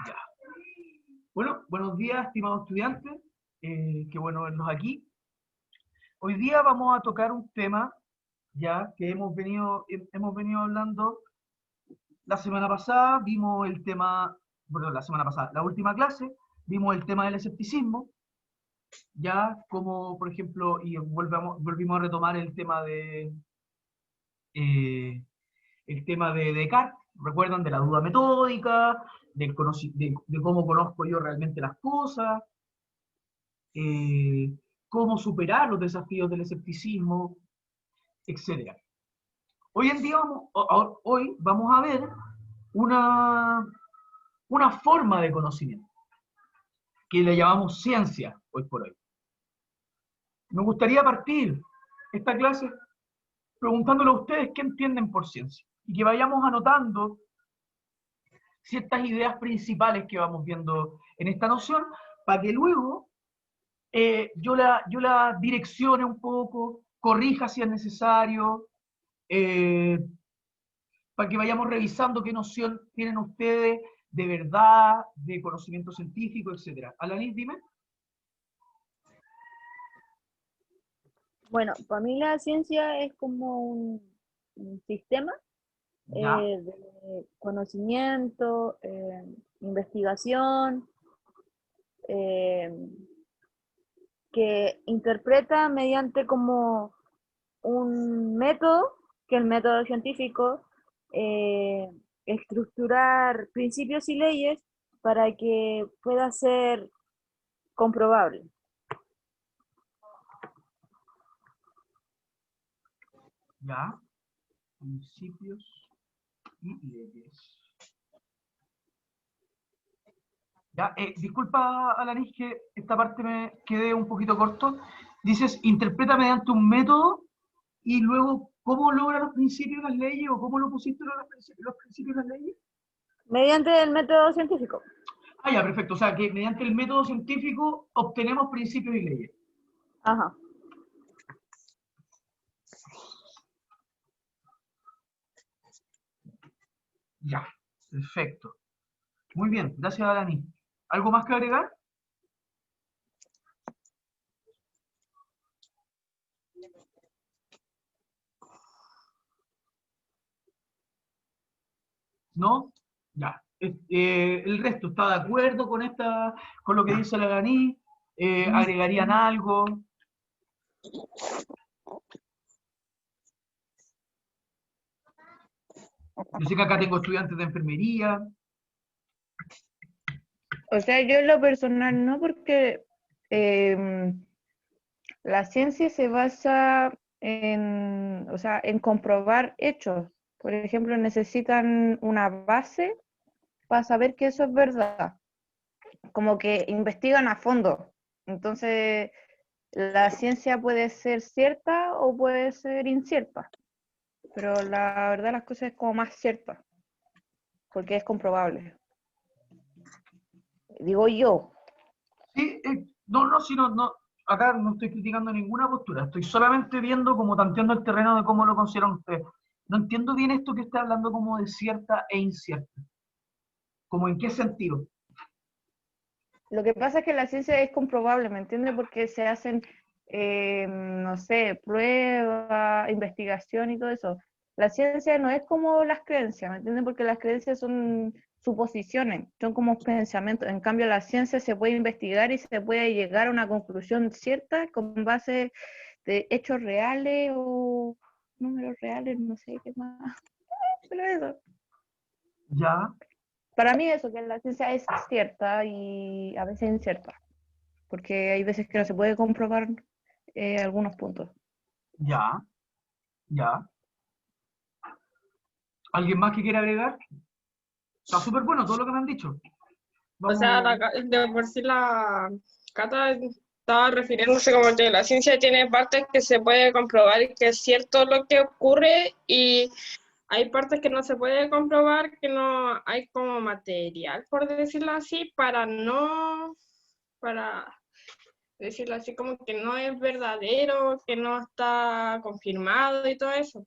Ya. Bueno, buenos días, estimados estudiantes. Qué bueno verlos aquí. Hoy día vamos a tocar un tema ya que hemos venido hablando la semana pasada, vimos el tema, bueno, la semana pasada, la última clase, vimos el tema del escepticismo, ya como, por ejemplo, y volvimos a retomar eh, el tema de Descartes, recuerdan de la duda metódica, de cómo conozco yo realmente las cosas, eh, cómo superar los desafíos del escepticismo, etcétera. Hoy vamos a ver una, una forma de conocimiento que le llamamos ciencia hoy por hoy. Me gustaría partir esta clase preguntándole a ustedes qué entienden por ciencia y que vayamos anotando ciertas ideas principales que vamos viendo en esta noción para que luego yo la direccione un poco, corrija si es necesario, eh, para que vayamos revisando qué noción tienen ustedes de verdad, de conocimiento científico, etc. Alanis, dime. Bueno, para mí la ciencia es como un sistema Ya, de conocimiento, investigación, eh, que interpreta mediante como un método, que el método científico, eh, estructurar principios y leyes para que pueda ser comprobable. ya. Principios y leyes. Ya, disculpa, Alanis, que esta parte me quedé un poquito corto. Dices, interpreta mediante un método y luego, ¿cómo logra los principios y las leyes? ¿O cómo lo pusiste los principios y las leyes? Mediante el método científico. Ah, ya, perfecto. O sea, que mediante el método científico obtenemos principios y leyes. Ajá. Ya, perfecto. Muy bien, gracias, Alanis. ¿Algo más que agregar? ¿No? Ya. El resto está de acuerdo con lo que dice la Alanis. ¿Agregarían algo? Yo sé que acá tengo estudiantes de enfermería. O sea, yo en lo personal no, porque em, la ciencia se basa o sea, en comprobar hechos. Por ejemplo, necesitan una base para saber que eso es verdad. Como que investigan a fondo. Entonces, la ciencia puede ser cierta o puede ser incierta. Pero la verdad las cosas es como más cierta, porque es comprobable. Digo yo. Sí, no, si no, acá no estoy criticando ninguna postura, estoy solamente viendo como tanteando el terreno de cómo lo consideran ustedes. No entiendo bien esto que está hablando como de cierta e incierta. ¿Cómo en qué sentido? Lo que pasa es que la ciencia es comprobable, ¿me entiendes? Porque se hacen, no sé, pruebas, investigación y todo eso. La ciencia no es como las creencias, ¿me entiendes? Porque las creencias son suposiciones, son como pensamientos. En cambio, la ciencia se puede investigar y se puede llegar a una conclusión cierta con base de hechos reales o números reales, no sé qué más. Pero eso. Ya, Para mí eso, que la ciencia es cierta y a veces incierta, porque hay veces que no se puede comprobar algunos puntos. ya, ya. ¿Alguien más que quiera agregar? Está súper bueno todo lo que me han dicho. O sea, Vamos, de por sí la Cata estaba refiriéndose como que la ciencia tiene partes que se puede comprobar y que es cierto lo que ocurre y hay partes que no se puede comprobar, que no hay como material, por decirlo así, para decirlo así, como que no es verdadero, que no está confirmado y todo eso.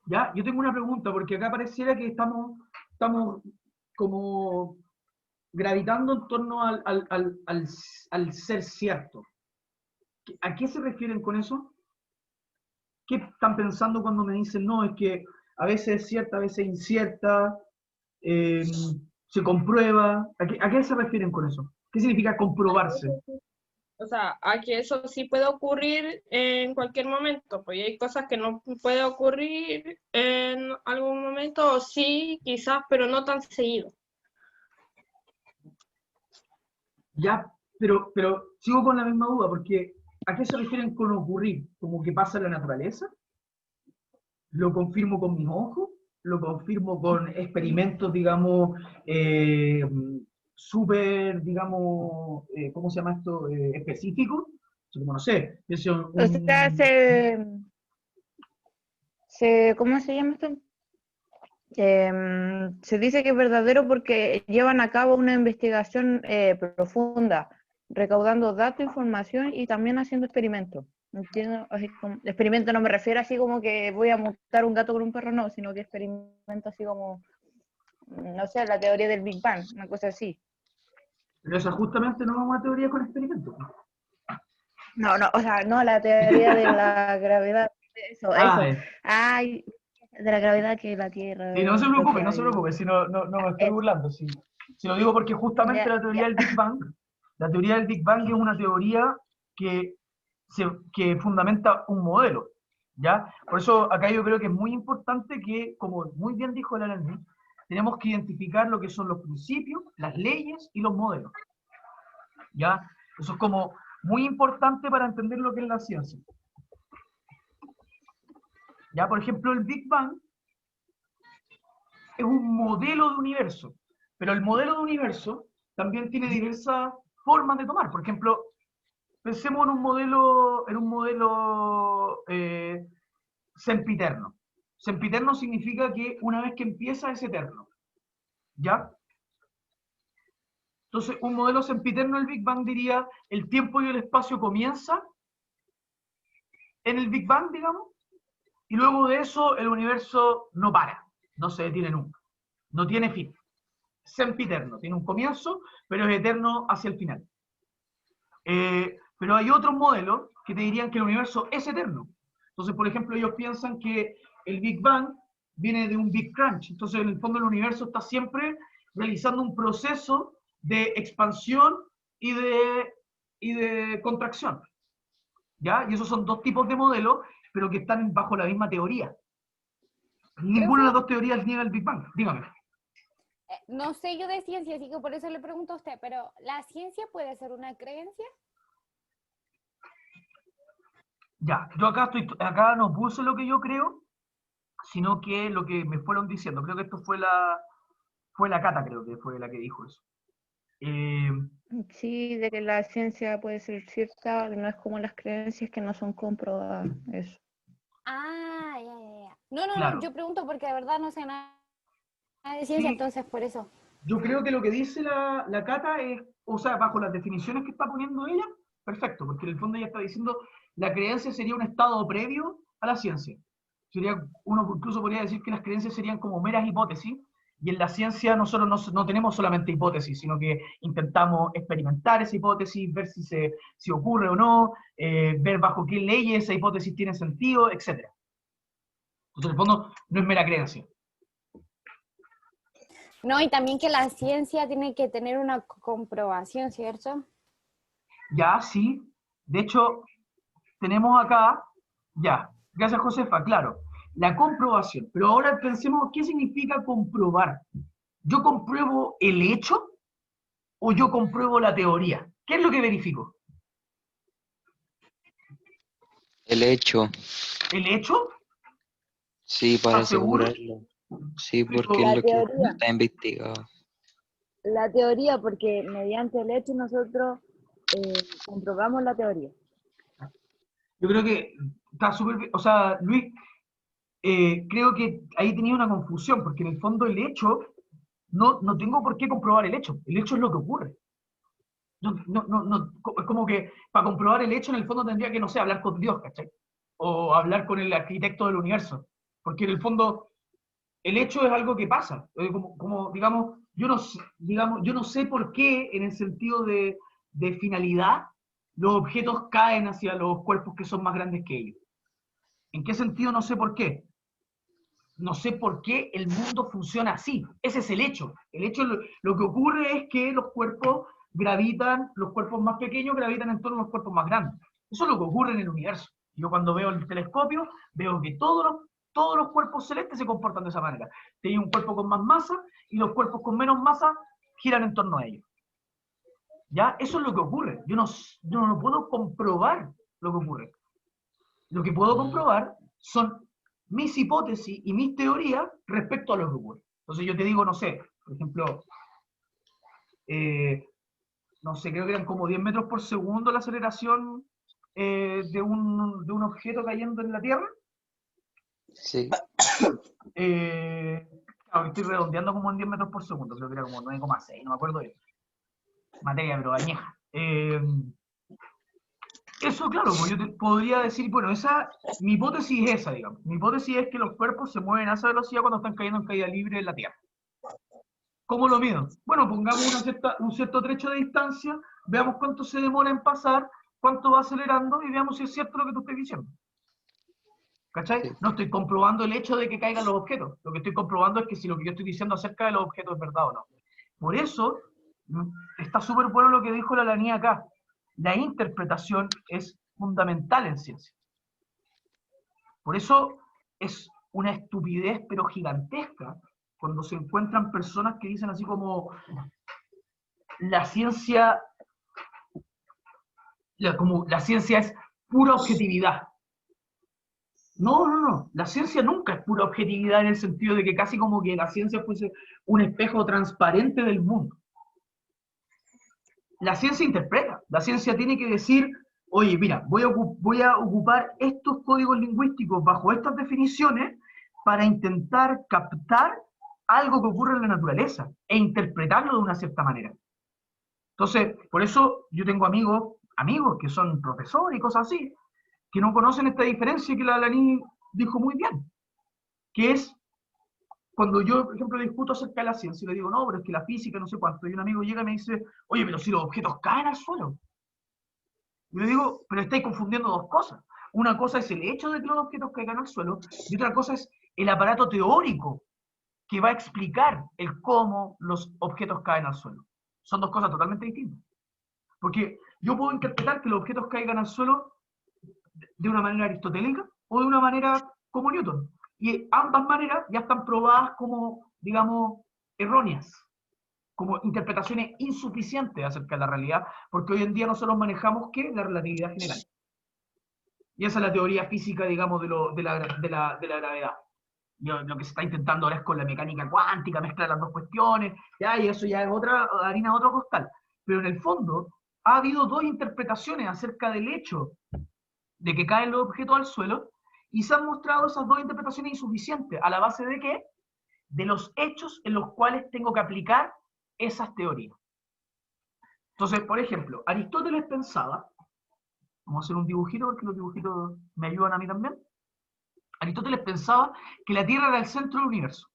ya, yo tengo una pregunta, porque acá pareciera que estamos como gravitando en torno al ser cierto. ¿A qué se refieren con eso? ¿Qué están pensando cuando me dicen, no, es que a veces es cierta, a veces es incierta, se comprueba? ¿A qué se refieren con eso? ¿Qué significa comprobarse? O sea, a que eso sí puede ocurrir en cualquier momento, pues hay cosas que no puede ocurrir en algún momento, o sí, quizás, pero no tan seguido. Ya, pero sigo con la misma duda, porque ¿a qué se refieren con ocurrir? ¿Como que pasa en la naturaleza? ¿Lo confirmo con mis ojos? ¿Lo confirmo con experimentos, digamos, súper, digamos, ¿cómo se llama esto? Específicos? O sea, como no sé, O sea, ¿cómo se llama esto? Se dice que es verdadero porque llevan a cabo una investigación profunda, recaudando datos, información y también haciendo experimentos. Entiendo, así como, experimento no me refiero así como que voy a mutar un gato con un perro, no, sino que experimento así como, no sé, la teoría del Big Bang, una cosa así. Pero esa justamente no es una teoría con experimentos. No, no, o sea, no, la teoría de la gravedad, eso, Ah, ay, de la gravedad que la Tierra sí, no se preocupe, no roja se y preocupe, si no me estoy eso, burlando. Si lo digo porque justamente ya, la teoría ya. del Big Bang, la teoría del Big Bang es una teoría que, que fundamenta un modelo, ¿ya? Por eso acá yo creo que es muy importante que, como muy bien dijo el Alan Lee, tenemos que identificar lo que son los principios, las leyes y los modelos, ¿ya? Eso es como muy importante para entender lo que es la ciencia. ¿Ya? Por ejemplo, el Big Bang es un modelo de universo, pero el modelo de universo también tiene diversas formas de tomar. Por ejemplo, pensemos en un modelo sempiterno. Sempiterno significa que una vez que empieza es eterno, ¿ya? Entonces, un modelo sempiterno del Big Bang diría, el tiempo y el espacio comienza en el Big Bang, digamos, y luego de eso el universo no para, no se detiene nunca, no tiene fin. Sempiterno, tiene un comienzo, pero es eterno hacia el final. Pero hay otros modelos que te dirían que el universo es eterno. Entonces, por ejemplo, ellos piensan que el Big Bang viene de un Big Crunch. Entonces, en el fondo, el universo está siempre realizando un proceso de expansión y de contracción. ¿Ya? Y esos son dos tipos de modelos, pero que están bajo la misma teoría. Ninguna de las Profe, dos teorías niega el Big Bang. Dígame. no sé yo de ciencia, así que por eso le pregunto a usted, pero ¿la ciencia puede ser una creencia? Ya, yo acá no puse lo que yo creo, sino que lo que me fueron diciendo. Creo que esto fue la Cata, creo que fue la que dijo eso. Sí, de que la ciencia puede ser cierta, que no es como las creencias que no son comprobadas, eso. Ah, ya. No, Claro, yo pregunto porque de verdad no sé nada de ciencia, sí, entonces por eso. yo creo que lo que dice la Cata es, o sea, bajo las definiciones que está poniendo ella, perfecto, porque en el fondo ella está diciendo, la creencia sería un estado previo a la ciencia. Uno incluso podría decir que las creencias serían como meras hipótesis, y en la ciencia nosotros no tenemos solamente hipótesis, sino que intentamos experimentar esa hipótesis, ver si ocurre o no, ver bajo qué leyes esa hipótesis tiene sentido, etc. Entonces, en el fondo, no es mera creencia. No, y también que la ciencia tiene que tener una comprobación, ¿cierto? Ya, sí. De hecho, tenemos acá, ya, gracias Josefa, claro, la comprobación. Pero ahora pensemos, ¿qué significa comprobar? ¿Yo compruebo el hecho o yo compruebo la teoría? ¿Qué es lo que verifico? El hecho, ¿El hecho? sí, para ¿Estás seguro? asegurarlo. Sí, porque es La lo que teoría, está investigado. la teoría, porque mediante el hecho nosotros comprobamos la teoría. Yo creo que está súper bien. O sea, Luis, creo que ahí tenía una confusión, porque en el fondo el hecho, no tengo por qué comprobar el hecho es lo que ocurre. Es como que para comprobar el hecho en el fondo tendría que, no sé, hablar con Dios, ¿cachai? O hablar con el arquitecto del universo, porque en el fondo el hecho es algo que pasa, como digamos, yo no sé, digamos, yo no sé por qué, en el sentido de finalidad, los objetos caen hacia los cuerpos que son más grandes que ellos. ¿En qué sentido? No sé por qué. No sé por qué el mundo funciona así. Ese es el hecho. El hecho, lo que ocurre es que los cuerpos gravitan, los cuerpos más pequeños gravitan en torno a los cuerpos más grandes. Eso es lo que ocurre en el universo. Yo cuando veo el telescopio, veo que todos los cuerpos celestes se comportan de esa manera. Tiene un cuerpo con más masa y los cuerpos con menos masa giran en torno a ellos. ¿Ya? Eso es lo que ocurre. Yo no puedo comprobar lo que ocurre. Lo que puedo comprobar son mis hipótesis y mis teorías respecto a lo que ocurre. Entonces yo te digo, no sé, por ejemplo, no sé, creo que eran como 10 metros por segundo la aceleración de un objeto cayendo en la Tierra. Sí. Claro, estoy redondeando como en 10 metros por segundo, creo que era como 9,6, no me acuerdo bien. Materia, pero añeja. Eso, claro, pues yo te podría decir, bueno, mi hipótesis es esa, digamos. Mi hipótesis es que los cuerpos se mueven a esa velocidad cuando están cayendo en caída libre en la Tierra. ¿Cómo lo mido? Bueno, pongamos un cierto trecho de distancia, veamos cuánto se demora en pasar, cuánto va acelerando y veamos si es cierto lo que tú estás diciendo. ¿Cachai? Sí. No estoy comprobando el hecho de que caigan los objetos. Lo que estoy comprobando es que si lo que yo estoy diciendo acerca de los objetos es verdad o no. Por eso, está súper bueno lo que dijo la Lanía acá. La interpretación es fundamental en ciencia. Por eso es una estupidez, pero gigantesca, cuando se encuentran personas que dicen así como la ciencia es pura objetividad. No. La ciencia nunca es pura objetividad en el sentido de que casi como que la ciencia fuese un espejo transparente del mundo. La ciencia interpreta. La ciencia tiene que decir, oye, mira, voy a ocupar estos códigos lingüísticos bajo estas definiciones para intentar captar algo que ocurre en la naturaleza e interpretarlo de una cierta manera. Entonces, por eso yo tengo amigos que son profesores y cosas así, que no conocen esta diferencia que la Alaní dijo muy bien, que es cuando yo, por ejemplo, discuto acerca de la ciencia y le digo, no, pero es que la física, no sé cuánto, y un amigo llega y me dice, oye, pero si los objetos caen al suelo. Y le digo, pero estáis confundiendo dos cosas. Una cosa es el hecho de que los objetos caigan al suelo, y otra cosa es el aparato teórico que va a explicar el cómo los objetos caen al suelo. Son dos cosas totalmente distintas. Porque yo puedo interpretar que los objetos caigan al suelo de una manera aristotélica o de una manera como Newton. Y ambas maneras ya están probadas como, digamos, erróneas, como interpretaciones insuficientes acerca de la realidad, porque hoy en día nosotros manejamos ¿qué? La relatividad general. Y esa es la teoría física, digamos, de la gravedad. Lo que se está intentando ahora es con la mecánica cuántica, mezclar las dos cuestiones, ya, y eso ya es otra harina de otro costal. Pero en el fondo, ha habido dos interpretaciones acerca del hecho de que caen los objetos al suelo, y se han mostrado esas dos interpretaciones insuficientes. ¿A la base de qué? De los hechos en los cuales tengo que aplicar esas teorías. Entonces, por ejemplo, Aristóteles pensaba, vamos a hacer un dibujito porque los dibujitos me ayudan a mí también. Aristóteles pensaba que la Tierra era el centro del universo.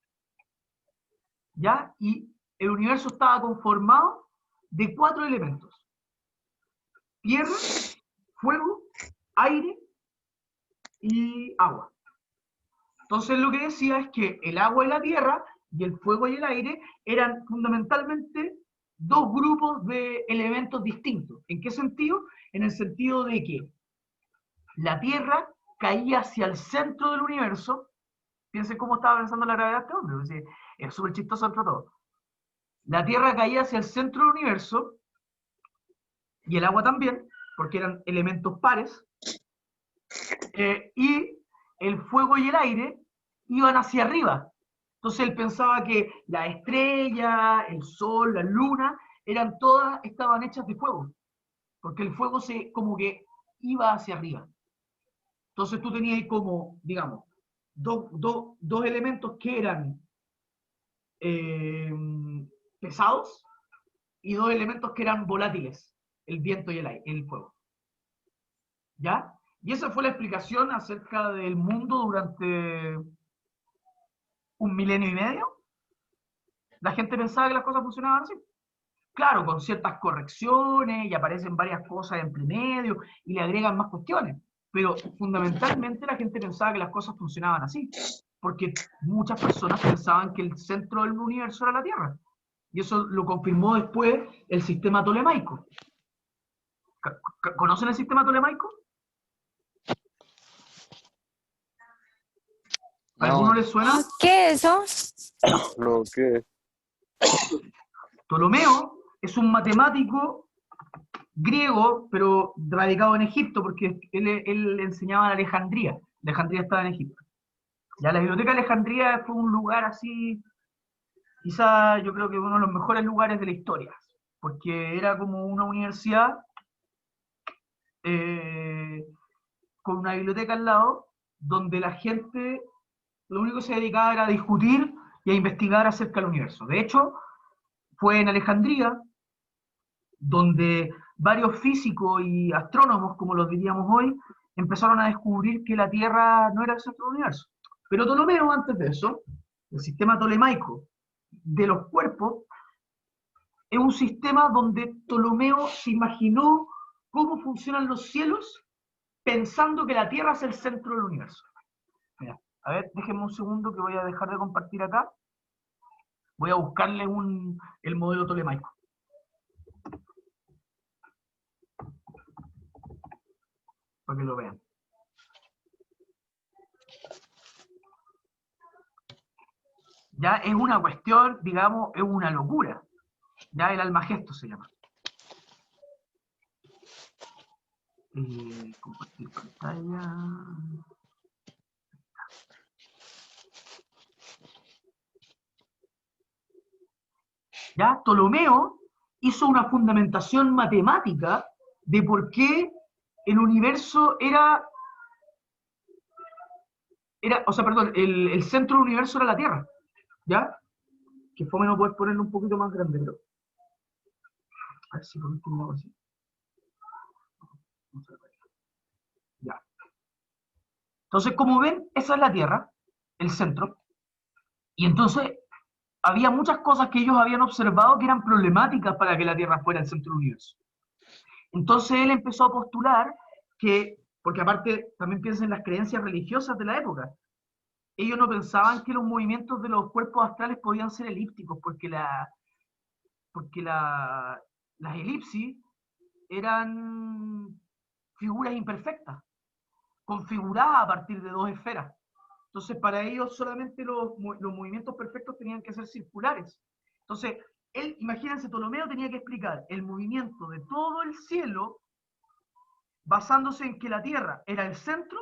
¿Ya? Y el universo estaba conformado de 4 elementos: tierra, fuego, aire y agua. Entonces lo que decía es que el agua y la tierra, y el fuego y el aire, eran fundamentalmente dos grupos de elementos distintos. ¿En qué sentido? En el sentido de que la tierra caía hacia el centro del universo. Piensen cómo estaba pensando la gravedad de este hombre, es súper chistoso entre todo. La tierra caía hacia el centro del universo, y el agua también, porque eran elementos pares, y el fuego y el aire iban hacia arriba. Entonces él pensaba que la estrella, el sol, la luna, estaban hechas de fuego, porque el fuego como que iba hacia arriba. Entonces tú tenías como, digamos, dos elementos que eran pesados y dos elementos que eran volátiles, el viento y el fuego. ¿Ya? Y esa fue la explicación acerca del mundo durante 1 milenio y medio. la gente pensaba que las cosas funcionaban así. Claro, con ciertas correcciones y aparecen varias cosas entre medio y le agregan más cuestiones, pero fundamentalmente la gente pensaba que las cosas funcionaban así, porque muchas personas pensaban que el centro del universo era la Tierra. Y eso lo confirmó después el sistema tolemaico. ¿Conocen el sistema tolemaico? ¿A alguno No, les suena? ¿Qué es eso? no, ¿qué? Ptolomeo es un matemático griego, pero radicado en Egipto, porque él enseñaba en Alejandría. Alejandría estaba en Egipto. Ya la biblioteca de Alejandría fue un lugar así, quizá yo creo que uno de los mejores lugares de la historia, porque era como una universidad con una biblioteca al lado, donde la gente lo único que se dedicaba era a discutir y a investigar acerca del universo. De hecho, fue en Alejandría donde varios físicos y astrónomos, como los diríamos hoy, empezaron a descubrir que la Tierra no era el centro del universo. Pero Ptolomeo, antes de eso, el sistema tolemaico de los cuerpos, es un sistema donde Ptolomeo se imaginó cómo funcionan los cielos pensando que la Tierra es el centro del universo. Mira, a ver, déjenme un segundo que voy a dejar de compartir acá. Voy a buscarle el modelo tolemaico. Para que lo vean. Ya es una cuestión, digamos, es una locura. Ya el Almagesto se llama. Compartir pantalla. Ya Ptolomeo hizo una fundamentación matemática de por qué el universo el centro del universo era la Tierra. ¿Ya? Que fue menos poder ponerlo un poquito más grande, pero. A ver si por último hago así. Ya. Entonces, como ven, esa es la Tierra, el centro. Y entonces, había muchas cosas que ellos habían observado que eran problemáticas para que la Tierra fuera el centro del universo. Entonces él empezó a postular que, porque aparte también piensa en las creencias religiosas de la época, ellos no pensaban que los movimientos de los cuerpos astrales podían ser elípticos, porque las elipsis eran figuras imperfectas, configuradas a partir de dos esferas. Entonces, para ellos solamente los movimientos perfectos tenían que ser circulares. Entonces, imagínense, Ptolomeo tenía que explicar el movimiento de todo el cielo basándose en que la Tierra era el centro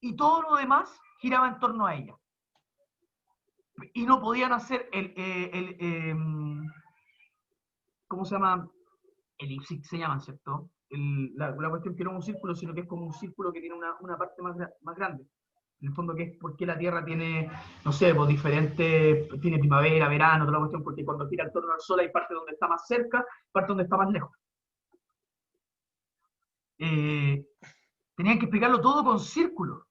y todo lo demás giraba en torno a ella. Y no podían hacer ¿cómo se llama? Elipsis se llaman, ¿cierto? La cuestión que no es un círculo, sino que es como un círculo que tiene una parte más grande. En el fondo, que es porque la Tierra tiene, no sé, pues tiene primavera, verano, toda la cuestión, porque cuando gira en torno al Sol hay parte donde está más cerca, parte donde está más lejos. Tenían que explicarlo todo con círculos.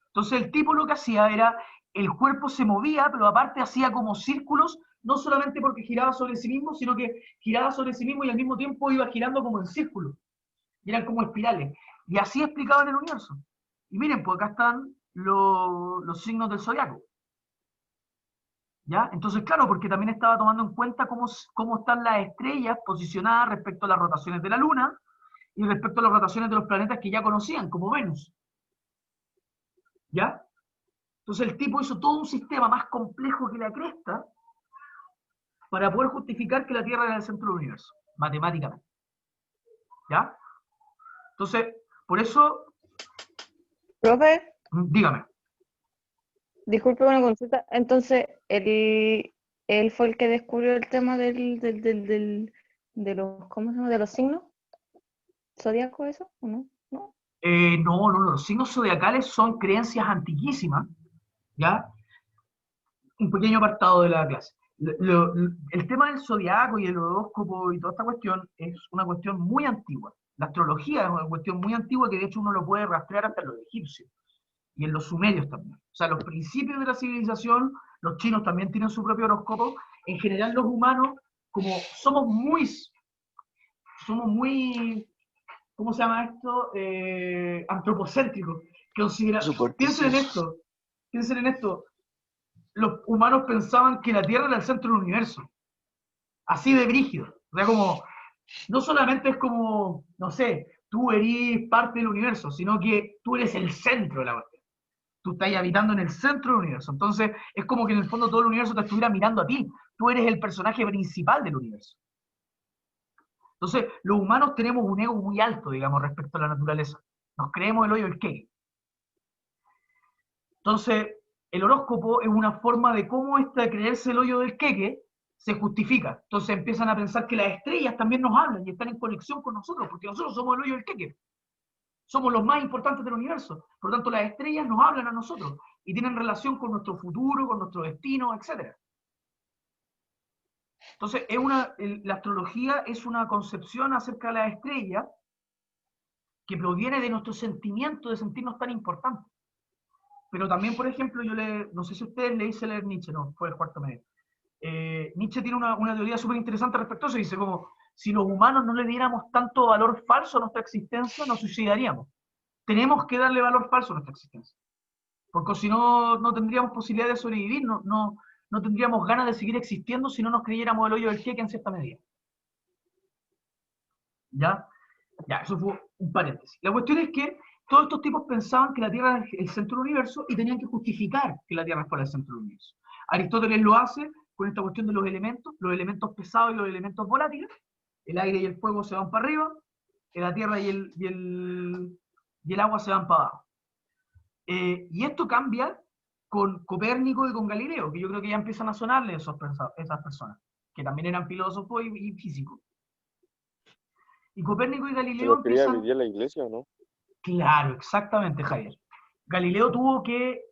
Entonces el tipo lo que hacía era, el cuerpo se movía, pero aparte hacía como círculos, no solamente porque giraba sobre sí mismo, sino que giraba sobre sí mismo y al mismo tiempo iba girando como en círculos. Y eran como espirales. Y así explicaban el universo. Y miren, pues acá están los signos del zodiaco. ¿Ya? Entonces, claro, porque también estaba tomando en cuenta cómo están las estrellas posicionadas respecto a las rotaciones de la Luna y respecto a las rotaciones de los planetas que ya conocían, como Venus. ¿Ya? Entonces el tipo hizo todo un sistema más complejo que la cresta para poder justificar que la Tierra era el centro del universo, matemáticamente. ¿Ya? Entonces, por eso... Profe, Dígame. disculpe una consulta. Entonces, él fue el que descubrió el tema de los, ¿cómo se llama? De los signos zodiacos, ¿eso? ¿O no? ¿No? No, los signos zodiacales son creencias antiquísimas, ¿ya? Un pequeño apartado de la clase. El tema del zodiaco y el horóscopo y toda esta cuestión es una cuestión muy antigua. La astrología es una cuestión muy antigua que de hecho uno lo puede rastrear hasta los egipcios. y en los sumerios también. O sea, los principios de la civilización, los chinos también tienen su propio horóscopo. En general los humanos, como somos muy, ¿cómo se llama esto? Antropocéntricos. Piensen en esto. Los humanos pensaban que la Tierra era el centro del universo. Así de brígido. O sea, como, no solamente es como, no sé, tú eres parte del universo, sino que tú eres el centro de la cuestión. Tú estás habitando en el centro del universo. Entonces, es como que en el fondo todo el universo te estuviera mirando a ti. Tú eres el personaje principal del universo. Entonces, los humanos tenemos un ego muy alto, digamos, respecto a la naturaleza. Nos creemos el hoyo del queque. Entonces, el horóscopo es una forma de cómo creerse el hoyo del queque se justifica. Entonces empiezan a pensar que las estrellas también nos hablan y están en conexión con nosotros, porque nosotros somos el hoyo del queque. Somos los más importantes del universo. Por lo tanto, las estrellas nos hablan a nosotros y tienen relación con nuestro futuro, con nuestro destino, etc. Entonces, la astrología es una concepción acerca de las estrellas que proviene de nuestro sentimiento de sentirnos tan importantes. Pero también, por ejemplo, no sé si ustedes le hice leer Nietzsche, no, fue el cuarto medio. Nietzsche tiene una teoría súper interesante respecto a eso, dice como, si los humanos no le diéramos tanto valor falso a nuestra existencia, nos suicidaríamos. Tenemos que darle valor falso a nuestra existencia. Porque si no, no tendríamos posibilidad de sobrevivir, no tendríamos ganas de seguir existiendo si no nos creyéramos el hoyo del queque en cierta medida. ¿Ya? Ya, eso fue un paréntesis. La cuestión es que todos estos tipos pensaban que la Tierra era el centro del universo y tenían que justificar que la Tierra fuera el centro del universo. Aristóteles lo hace con esta cuestión de los elementos pesados y los elementos volátiles. El aire y el fuego se van para arriba, la tierra y el agua se van para abajo. Y esto cambia con Copérnico y con Galileo, que yo creo que ya empiezan a sonarle esas personas, que también eran filósofos y físicos. Y Copérnico y Galileo Pero quería empiezan... vivir en la iglesia, ¿o no? Claro, exactamente, Javier. Galileo tuvo que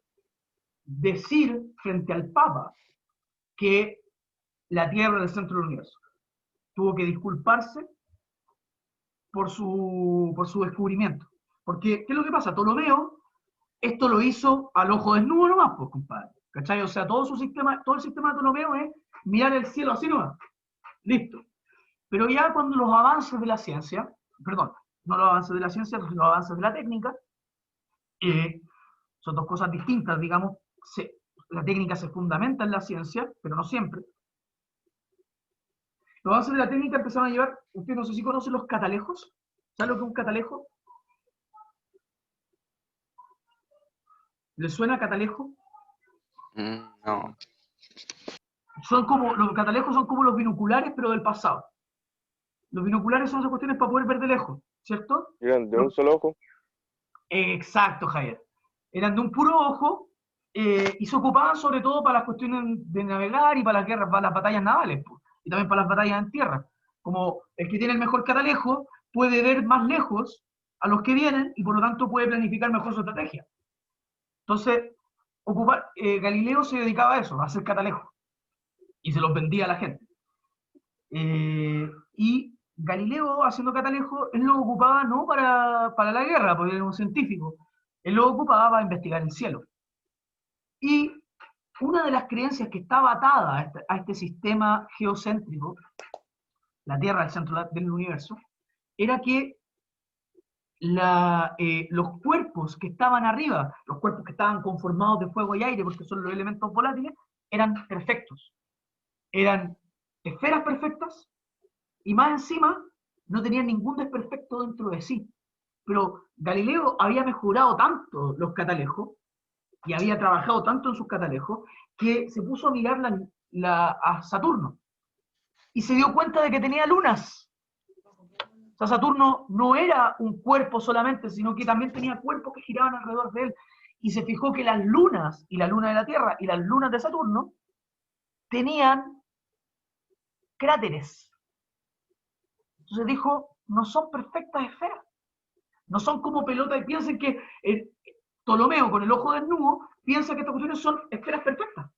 decir frente al Papa que la Tierra era el centro del universo. Tuvo que disculparse por su descubrimiento. Porque, ¿qué es lo que pasa? Ptolomeo, esto lo hizo al ojo desnudo nomás, pues, compadre. ¿Cachai? O sea, todo el sistema de Ptolomeo es mirar el cielo así nomás. Listo. Pero ya cuando los avances de la ciencia, perdón, no los avances de la ciencia, sino los avances de la técnica, son dos cosas distintas, digamos. La técnica se fundamenta en la ciencia, pero no siempre. Los avances de la técnica empezaron a llevar, ustedes no sé si conocen los catalejos. ¿Saben lo que es un catalejo? ¿Les suena catalejo? No. Los catalejos son como los binoculares, pero del pasado. Los binoculares son esas cuestiones para poder ver de lejos, ¿cierto? ¿Eran de un solo ojo? Exacto, Javier. Eran de un puro ojo y se ocupaban sobre todo para las cuestiones de navegar y para las guerras, para las batallas navales, pues, y también para las batallas en tierra. Como el que tiene el mejor catalejo puede ver más lejos a los que vienen y por lo tanto puede planificar mejor su estrategia. Entonces, Galileo se dedicaba a eso, a hacer catalejos, y se los vendía a la gente. Y Galileo, haciendo catalejos, él lo ocupaba no para la guerra, porque era un científico, él lo ocupaba para investigar el cielo. Y una de las creencias que estaba atada a este sistema geocéntrico, la Tierra al centro del universo, era que los cuerpos que estaban arriba, los cuerpos que estaban conformados de fuego y aire, porque son los elementos volátiles, eran perfectos. Eran esferas perfectas, y más encima no tenían ningún desperfecto dentro de sí. Pero Galileo había mejorado tanto los catalejos, y había trabajado tanto en sus catalejos, que se puso a mirar a Saturno, y se dio cuenta de que tenía lunas. O sea, Saturno no era un cuerpo solamente, sino que también tenía cuerpos que giraban alrededor de él, y se fijó que las lunas, y la luna de la Tierra, y las lunas de Saturno, tenían cráteres. Entonces dijo, no son perfectas esferas, no son como pelotas, y piensen que Ptolomeo, con el ojo desnudo, piensa que estas cuestiones son esferas perfectas.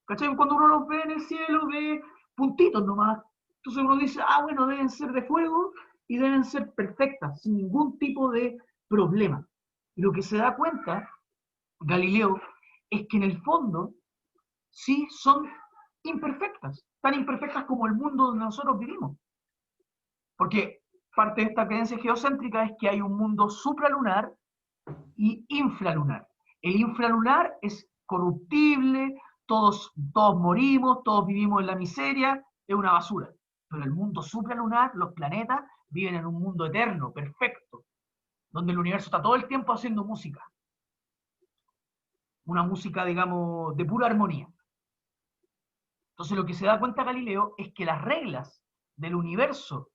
¿Cachai? Cuando uno los ve en el cielo, ve puntitos nomás. Entonces uno dice, bueno, deben ser de fuego y deben ser perfectas, sin ningún tipo de problema. Y lo que se da cuenta Galileo es que en el fondo sí son imperfectas, tan imperfectas como el mundo donde nosotros vivimos. Porque parte de esta creencia geocéntrica es que hay un mundo supralunar y infralunar. El infralunar es corruptible, todos morimos, todos vivimos en la miseria, es una basura. Pero el mundo supralunar, los planetas, viven en un mundo eterno, perfecto, donde el universo está todo el tiempo haciendo música. Una música, digamos, de pura armonía. Entonces lo que se da cuenta Galileo es que las reglas del universo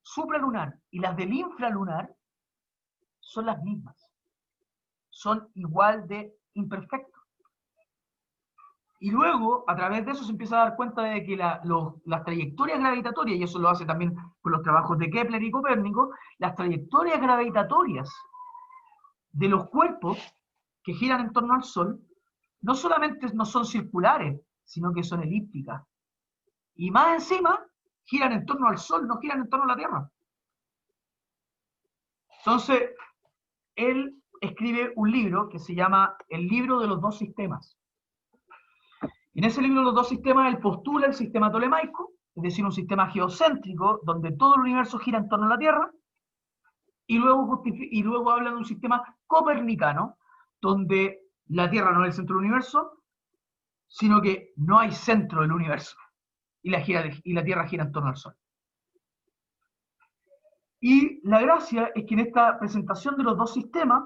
supralunar y las del infralunar son las mismas. Son igual de imperfectos. Y luego, a través de eso, se empieza a dar cuenta de que las trayectorias gravitatorias, y eso lo hace también con los trabajos de Kepler y Copérnico, las trayectorias gravitatorias de los cuerpos que giran en torno al Sol, no solamente no son circulares, sino que son elípticas. Y más encima, giran en torno al Sol, no giran en torno a la Tierra. Entonces, él escribe un libro que se llama El libro de los dos sistemas. En ese libro de los dos sistemas, él postula el sistema tolemaico, es decir, un sistema geocéntrico, donde todo el universo gira en torno a la Tierra, y luego habla de un sistema copernicano, donde la Tierra no es el centro del universo, sino que no hay centro del universo, y la Tierra gira en torno al Sol. Y la gracia es que en esta presentación de los dos sistemas,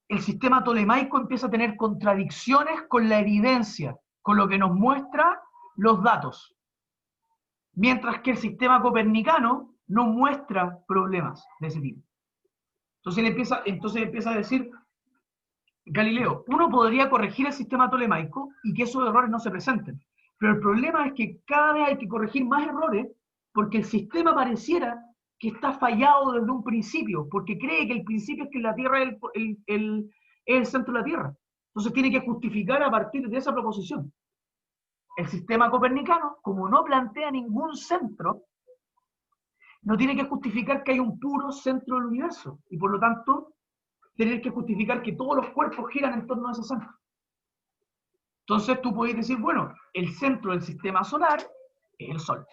el sistema tolemaico empieza a tener contradicciones con la evidencia, con lo que nos muestra los datos. Mientras que el sistema copernicano no muestra problemas de ese tipo. Entonces empieza a decir Galileo, uno podría corregir el sistema tolemaico y que esos errores no se presenten. Pero el problema es que cada vez hay que corregir más errores porque el sistema pareciera que está fallado desde un principio, porque cree que el principio es que la Tierra es el centro de la Tierra. Entonces tiene que justificar a partir de esa proposición. El sistema copernicano, como no plantea ningún centro, no tiene que justificar que hay un puro centro del universo, y por lo tanto, tener que justificar que todos los cuerpos giran en torno a ese centro. Entonces tú podés decir, bueno, el centro del sistema solar es el Sol.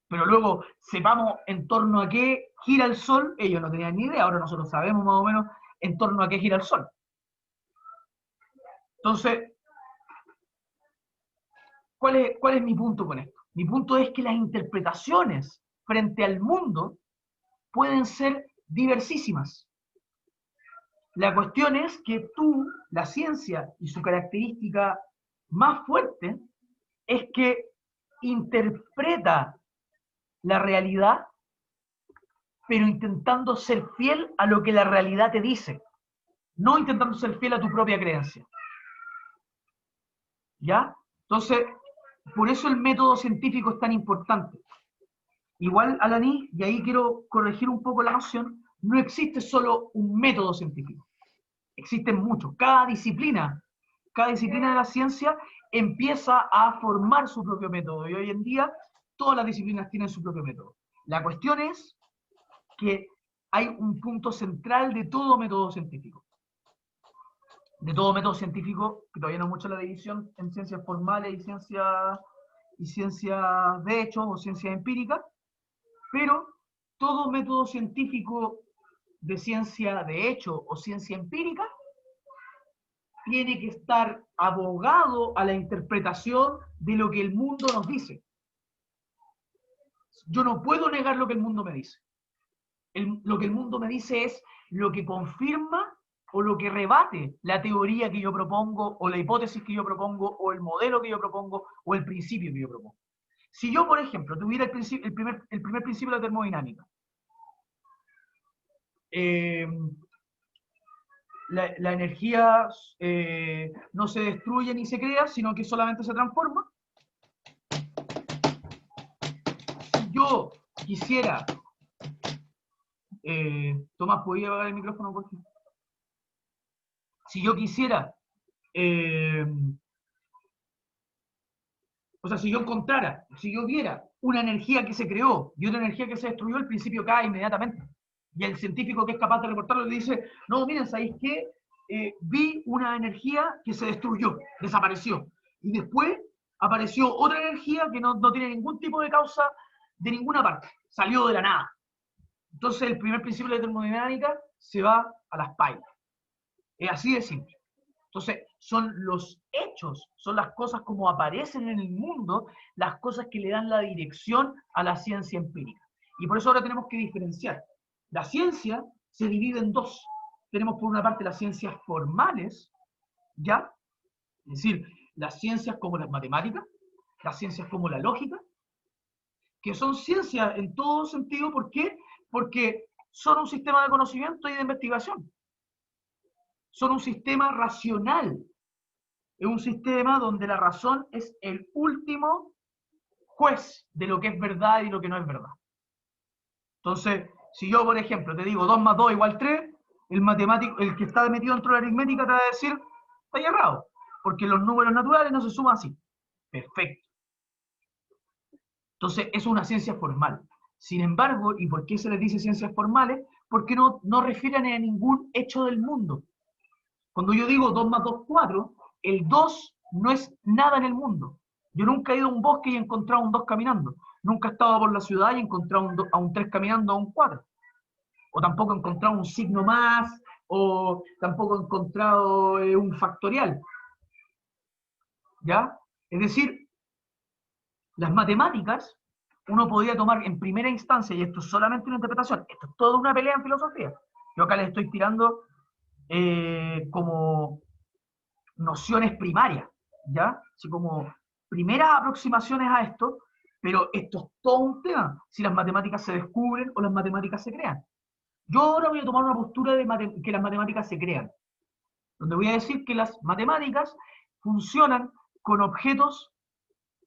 Pero luego, sepamos en torno a qué gira el Sol, ellos no tenían ni idea, ahora nosotros sabemos más o menos en torno a qué gira el Sol. Entonces, ¿cuál es mi punto con esto? Mi punto es que las interpretaciones frente al mundo pueden ser diversísimas. La cuestión es que la ciencia y su característica más fuerte es que interpreta la realidad, pero intentando ser fiel a lo que la realidad te dice, no intentando ser fiel a tu propia creencia. ¿Ya? Entonces, por eso el método científico es tan importante. Igual, Alaní, y ahí quiero corregir un poco la noción, no existe solo un método científico. Existen muchos. Cada disciplina de la ciencia empieza a formar su propio método. Y hoy en día, todas las disciplinas tienen su propio método. La cuestión es que hay un punto central de todo método científico. De todo método científico, que todavía no es mucho la división en ciencias formales y ciencias de hecho o ciencias empíricas, pero todo método científico de ciencia de hecho o ciencia empírica tiene que estar abogado a la interpretación de lo que el mundo nos dice. Yo no puedo negar lo que el mundo me dice. Lo que el mundo me dice es lo que confirma o lo que rebate la teoría que yo propongo, o la hipótesis que yo propongo, o el modelo que yo propongo, o el principio que yo propongo. Si yo, por ejemplo, tuviera el primer principio de la termodinámica, la energía no se destruye ni se crea, sino que solamente se transforma. Si yo quisiera... Tomás, ¿podría apagar el micrófono, por favor? Si yo quisiera... o sea, si yo encontrara, si yo viera una energía que se creó y otra energía que se destruyó, el principio cae inmediatamente. Y el científico que es capaz de reportarlo le dice, no, miren, ¿sabéis qué? Vi una energía que se destruyó, desapareció. Y después apareció otra energía que no tiene ningún tipo de causa de ninguna parte. Salió de la nada. Entonces el primer principio de termodinámica se va a las pailas. Es así de simple. Entonces, son los hechos, son las cosas como aparecen en el mundo, las cosas que le dan la dirección a la ciencia empírica. Y por eso ahora tenemos que diferenciar. La ciencia se divide en dos. Tenemos por una parte las ciencias formales, ¿ya? Es decir, las ciencias como las matemáticas, las ciencias como la lógica, que son ciencias en todo sentido. ¿Por qué? Porque son un sistema de conocimiento y de investigación. Son un sistema racional. Es un sistema donde la razón es el último juez de lo que es verdad y lo que no es verdad. Entonces, si yo, por ejemplo, te digo 2 más 2 igual 3, el matemático, el que está metido dentro de la aritmética te va a decir, está errado, porque los números naturales no se suman así. Perfecto. Entonces, es una ciencia formal. Sin embargo, ¿y por qué se les dice ciencias formales? Porque no refieren a ningún hecho del mundo. Cuando yo digo 2 más 2, 4, el 2 no es nada en el mundo. Yo nunca he ido a un bosque y he encontrado un 2 caminando. Nunca he estado por la ciudad y he encontrado a un 3 caminando a un 4. O tampoco he encontrado un signo más, o tampoco he encontrado un factorial. ¿Ya? Es decir, las matemáticas, uno podría tomar en primera instancia, y esto es solamente una interpretación, esto es toda una pelea en filosofía. Yo acá les estoy tirando como nociones primarias, ¿ya? Así como primeras aproximaciones a esto, pero esto es todo un tema, si las matemáticas se descubren o las matemáticas se crean. Yo ahora voy a tomar una postura de que las matemáticas se crean, donde voy a decir que las matemáticas funcionan con objetos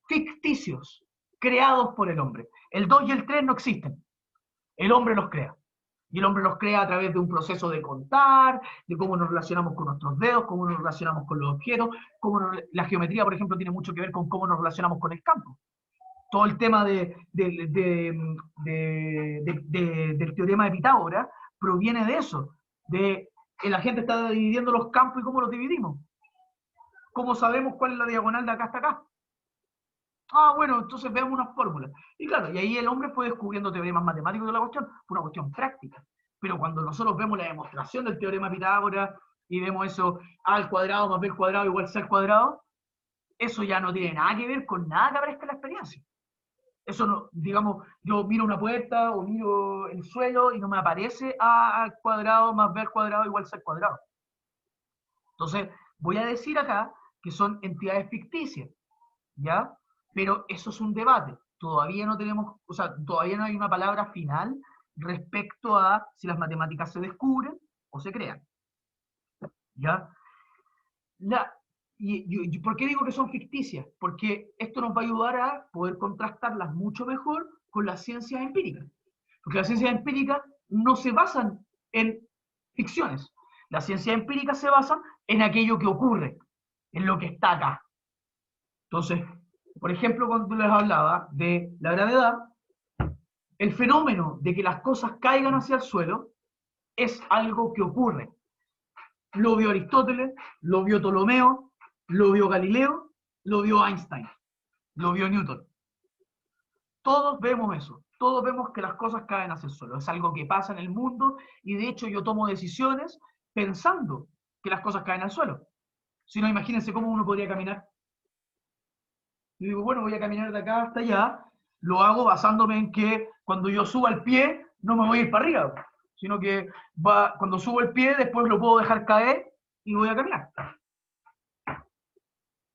ficticios, creados por el hombre. El 2 y el 3 no existen, el hombre los crea. Y el hombre los crea a través de un proceso de contar, de cómo nos relacionamos con nuestros dedos, cómo nos relacionamos con los objetos, la geometría, por ejemplo, tiene mucho que ver con cómo nos relacionamos con el campo. Todo el tema del teorema de Pitágoras proviene de eso, de que la gente está dividiendo los campos y cómo los dividimos. ¿Cómo sabemos cuál es la diagonal de acá hasta acá? Ah, bueno, entonces veamos unas fórmulas. Y claro, y ahí el hombre fue descubriendo teoremas matemáticos de la cuestión, fue una cuestión práctica. Pero cuando nosotros vemos la demostración del teorema de Pitágoras y vemos eso, a al cuadrado más b al cuadrado igual c al cuadrado, eso ya no tiene nada que ver con nada que aparezca en la experiencia. Eso no, digamos, yo miro una puerta o miro el suelo y no me aparece a al cuadrado más b al cuadrado igual c al cuadrado. Entonces, voy a decir acá que son entidades ficticias, ¿ya? Pero eso es un debate. Todavía no tenemos, o sea, todavía no hay una palabra final respecto a si las matemáticas se descubren o se crean. ¿Ya? ¿Y por qué digo que son ficticias? Porque esto nos va a ayudar a poder contrastarlas mucho mejor con las ciencias empíricas. Porque las ciencias empíricas no se basan en ficciones. Las ciencias empíricas se basan en aquello que ocurre, en lo que está acá. Entonces, por ejemplo, cuando les hablaba de la gravedad, el fenómeno de que las cosas caigan hacia el suelo es algo que ocurre. Lo vio Aristóteles, lo vio Ptolomeo, lo vio Galileo, lo vio Einstein, lo vio Newton. Todos vemos eso, todos vemos que las cosas caen hacia el suelo. Es algo que pasa en el mundo y de hecho yo tomo decisiones pensando que las cosas caen al suelo. Si no, imagínense cómo uno podría caminar. Yo digo, bueno, voy a caminar de acá hasta allá, lo hago basándome en que cuando yo suba el pie, no me voy a ir para arriba, sino que cuando subo el pie, después lo puedo dejar caer y voy a caminar.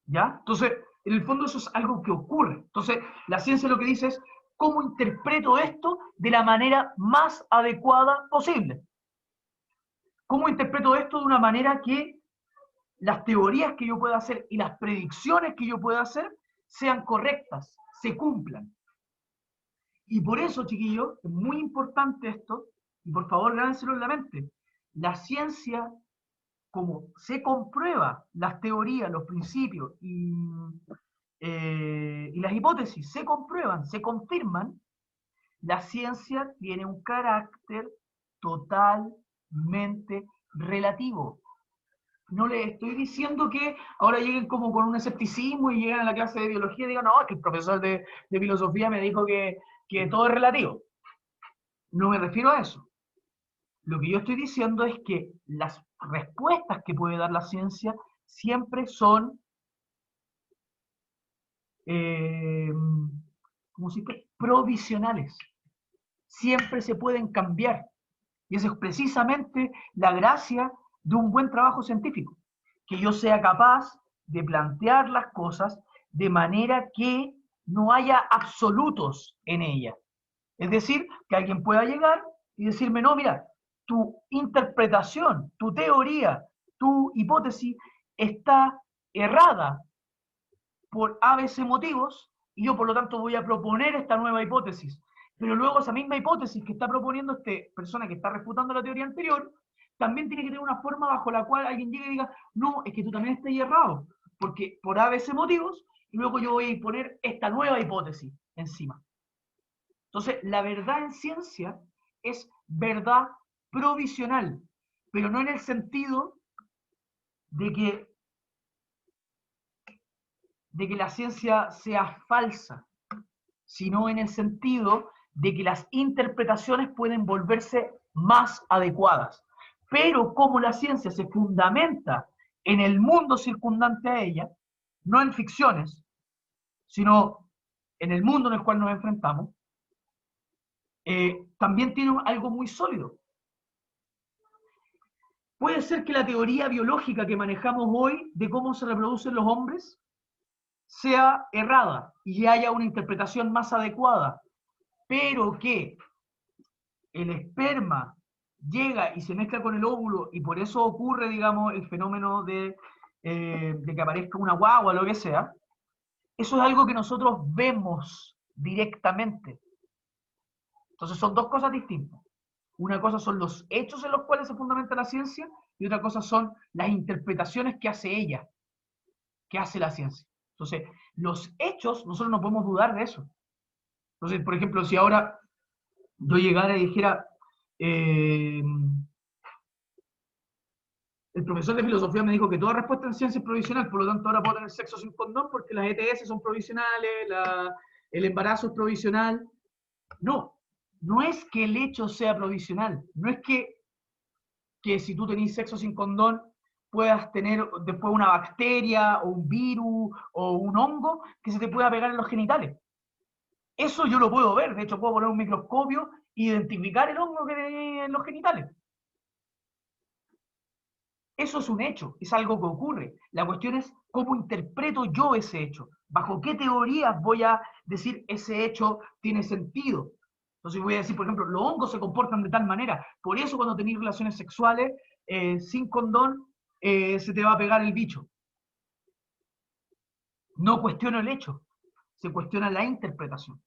¿Ya? Entonces, en el fondo eso es algo que ocurre. Entonces, la ciencia lo que dice es, ¿cómo interpreto esto de la manera más adecuada posible? ¿Cómo interpreto esto de una manera que las teorías que yo pueda hacer y las predicciones que yo pueda hacer sean correctas, se cumplan? Y por eso, chiquillos, es muy importante esto, y por favor grábenselo en la mente. La ciencia, como se comprueba, las teorías, los principios y las hipótesis se comprueban, se confirman, la ciencia tiene un carácter totalmente relativo. No les estoy diciendo que ahora lleguen como con un escepticismo y lleguen a la clase de biología y digan, no, es que el profesor de filosofía me dijo que todo es relativo. No me refiero a eso. Lo que yo estoy diciendo es que las respuestas que puede dar la ciencia siempre son, ¿cómo se dice?, provisionales. Siempre se pueden cambiar. Y esa es precisamente la gracia de un buen trabajo científico. Que yo sea capaz de plantear las cosas de manera que no haya absolutos en ella. Es decir, que alguien pueda llegar y decirme, no, mira, tu interpretación, tu teoría, tu hipótesis está errada por ABC motivos y yo por lo tanto voy a proponer esta nueva hipótesis. Pero luego esa misma hipótesis que está proponiendo esta persona que está refutando la teoría anterior, también tiene que tener una forma bajo la cual alguien llegue y diga, no, es que tú también estás errado, porque por ABC motivos, y luego yo voy a imponer esta nueva hipótesis encima. Entonces, la verdad en ciencia es verdad provisional, pero no en el sentido de que la ciencia sea falsa, sino en el sentido de que las interpretaciones pueden volverse más adecuadas. Pero como la ciencia se fundamenta en el mundo circundante a ella, no en ficciones, sino en el mundo en el cual nos enfrentamos, también tiene algo muy sólido. Puede ser que la teoría biológica que manejamos hoy de cómo se reproducen los hombres sea errada y haya una interpretación más adecuada, pero que el esperma llega y se mezcla con el óvulo y por eso ocurre, digamos, el fenómeno de que aparezca una guagua o lo que sea, eso es algo que nosotros vemos directamente. Entonces son dos cosas distintas. Una cosa son los hechos en los cuales se fundamenta la ciencia y otra cosa son las interpretaciones que hace ella, que hace la ciencia. Entonces, los hechos, nosotros no podemos dudar de eso. Entonces, por ejemplo, si ahora yo llegara y dijera, el profesor de filosofía me dijo que toda respuesta en ciencia es provisional, por lo tanto ahora puedo tener sexo sin condón porque las ETS son provisionales, el embarazo es provisional. No, no es que el hecho sea provisional, no es que si tú tenés sexo sin condón puedas tener después una bacteria o un virus o un hongo que se te pueda pegar en los genitales. Eso yo lo puedo ver, de hecho puedo poner un microscopio e identificar el hongo que hay en los genitales. Eso es un hecho, es algo que ocurre. La cuestión es cómo interpreto yo ese hecho. ¿Bajo qué teorías voy a decir ese hecho tiene sentido? Entonces voy a decir, por ejemplo, los hongos se comportan de tal manera. Por eso cuando tenéis relaciones sexuales sin condón, se te va a pegar el bicho. No cuestiono el hecho, se cuestiona la interpretación.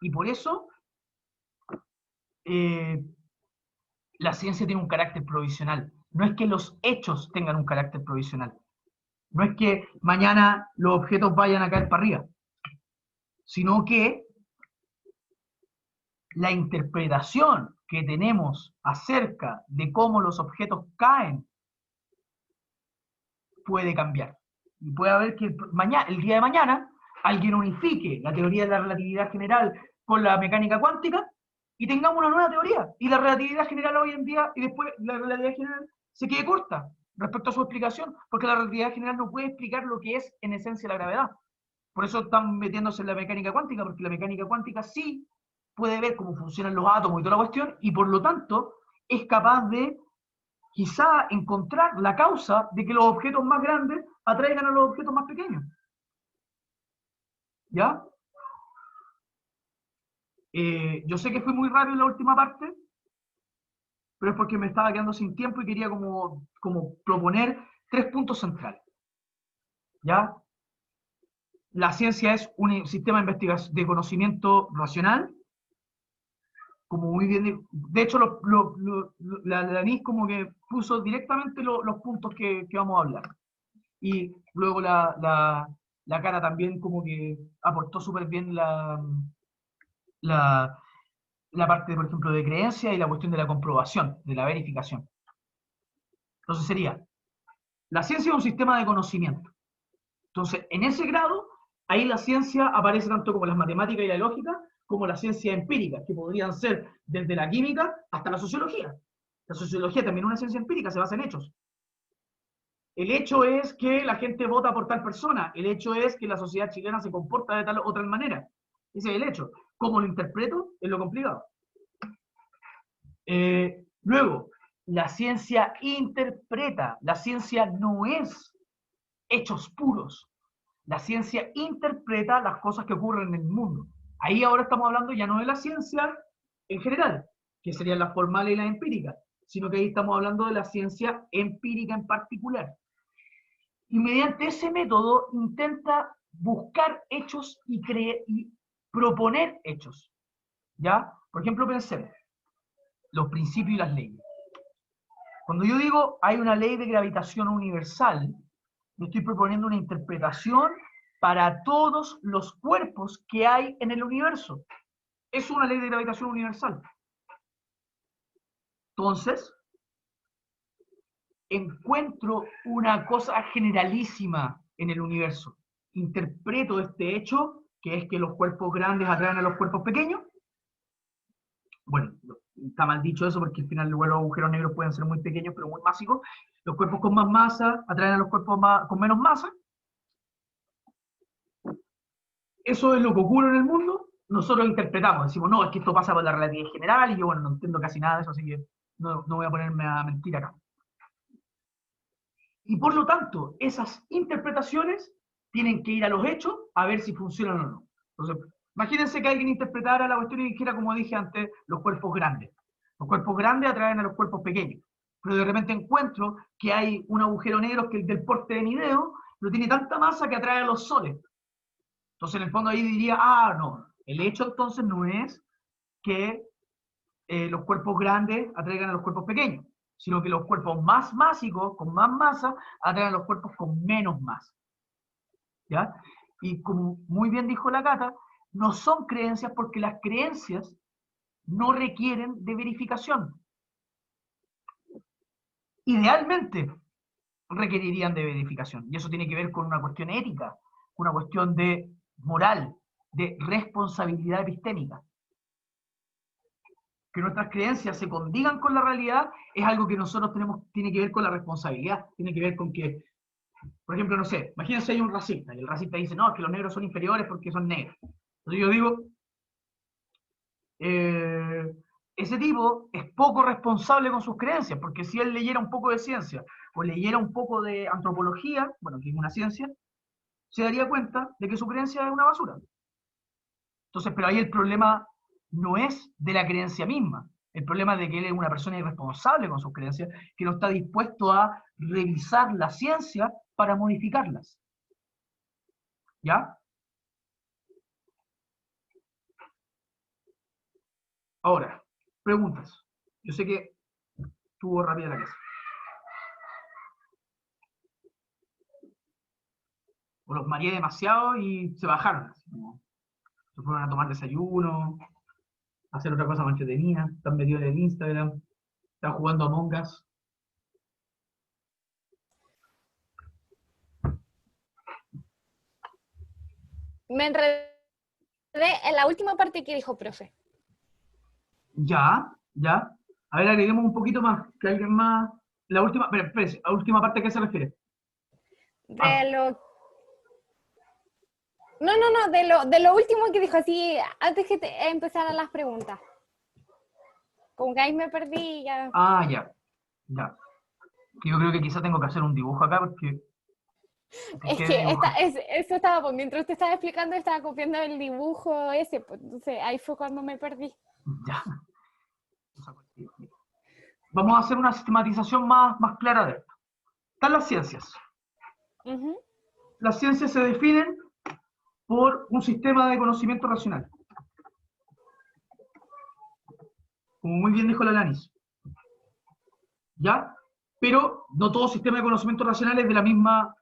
Y por eso la ciencia tiene un carácter provisional. No es que los hechos tengan un carácter provisional. No es que mañana los objetos vayan a caer para arriba, sino que la interpretación que tenemos acerca de cómo los objetos caen puede cambiar. Y puede haber que el día de mañana alguien unifique la teoría de la relatividad general con la mecánica cuántica y tengamos una nueva teoría. Y la relatividad general hoy en día, y después la relatividad general se quede corta respecto a su explicación, porque la relatividad general no puede explicar lo que es en esencia la gravedad. Por eso están metiéndose en la mecánica cuántica, porque la mecánica cuántica sí puede ver cómo funcionan los átomos y toda la cuestión, y por lo tanto es capaz de quizá encontrar la causa de que los objetos más grandes atraigan a los objetos más pequeños. ¿Ya? Yo sé que fui muy rápido en la última parte, pero es porque me estaba quedando sin tiempo y quería como proponer 3 puntos centrales. ¿Ya? La ciencia es un sistema de investigación, de conocimiento racional, como muy bien, de hecho la ANIS como que puso directamente los puntos que vamos a hablar. Y luego la Cara también como que aportó súper bien la parte, por ejemplo, de creencia y la cuestión de la comprobación, de la verificación. Entonces sería, la ciencia es un sistema de conocimiento. Entonces, en ese grado, ahí la ciencia aparece tanto como las matemáticas y la lógica, como la ciencia empírica, que podrían ser desde la química hasta la sociología. La sociología también es una ciencia empírica, se basa en hechos. El hecho es que la gente vota por tal persona, el hecho es que la sociedad chilena se comporta de tal o otra manera. Ese es el hecho. ¿Cómo lo interpreto? Es lo complicado. Luego, la ciencia interpreta. La ciencia no es hechos puros. La ciencia interpreta las cosas que ocurren en el mundo. Ahí ahora estamos hablando ya no de la ciencia en general, que serían las formales y las empíricas, sino que ahí estamos hablando de la ciencia empírica en particular. Y mediante ese método intenta buscar hechos y proponer hechos. ¿Ya? Por ejemplo, pensemos, los principios y las leyes. Cuando yo digo hay una ley de gravitación universal, yo estoy proponiendo una interpretación para todos los cuerpos que hay en el universo. Es una ley de gravitación universal. Entonces, encuentro una cosa generalísima en el universo. Interpreto este hecho, que es que los cuerpos grandes atraen a los cuerpos pequeños. Bueno, está mal dicho eso porque al final igual los agujeros negros pueden ser muy pequeños pero muy masivos. Los cuerpos con más masa atraen a los cuerpos con menos masa. Eso es lo que ocurre en el mundo. Nosotros interpretamos, decimos, no, es que esto pasa por la relatividad general, y yo, bueno, no entiendo casi nada de eso, así que no voy a ponerme a mentir acá. Y por lo tanto, esas interpretaciones tienen que ir a los hechos a ver si funcionan o no. Entonces, imagínense que alguien interpretara la cuestión y dijera, como dije antes, los cuerpos grandes. Los cuerpos grandes atraen a los cuerpos pequeños. Pero de repente encuentro que hay un agujero negro que es del porte de mi dedo, pero tiene tanta masa que atrae a los soles. Entonces, en el fondo ahí diría, no, el hecho entonces no es que los cuerpos grandes atraigan a los cuerpos pequeños, sino que los cuerpos más másicos, con más masa, atraen a los cuerpos con menos masa. ¿Ya? Y como muy bien dijo la Cata, no son creencias porque las creencias no requieren de verificación. Idealmente requerirían de verificación, y eso tiene que ver con una cuestión ética, una cuestión de moral, de responsabilidad epistémica. Que nuestras creencias se condigan con la realidad es algo que nosotros tiene que ver con la responsabilidad, tiene que ver con que, por ejemplo, no sé, imagínense hay un racista, y el racista dice, no, es que los negros son inferiores porque son negros. Entonces yo digo, ese tipo es poco responsable con sus creencias, porque si él leyera un poco de ciencia, o leyera un poco de antropología, bueno, que es una ciencia, se daría cuenta de que su creencia es una basura. Entonces, pero ahí el problema no es de la creencia misma, el problema es de que él es una persona irresponsable con sus creencias, que no está dispuesto a revisar la ciencia para modificarlas. ¿Ya? Ahora, preguntas. Yo sé que estuvo rápida la clase. O los mareé demasiado y se bajaron. Así como, se fueron a tomar desayuno, a hacer otra cosa más entretenida, están metidos en el Instagram, están jugando Among Us. Me enredé en la última parte que dijo profe. Ya. A ver, agreguemos un poquito más, que alguien más... La última, pero espérense, ¿a última parte a qué se refiere? De lo último que dijo, así, antes que empezaran las preguntas. Como que ahí me perdí ya. Ya. Yo creo que quizá tengo que hacer un dibujo acá porque... Es que eso estaba, pues, mientras usted estaba explicando, estaba copiando el dibujo ese, pues, entonces ahí fue cuando me perdí. Ya. Vamos a hacer una sistematización más clara de esto. Están las ciencias. Uh-huh. Las ciencias se definen por un sistema de conocimiento racional. Como muy bien dijo la Lanis. ¿Ya? Pero no todo sistema de conocimiento racional es de la misma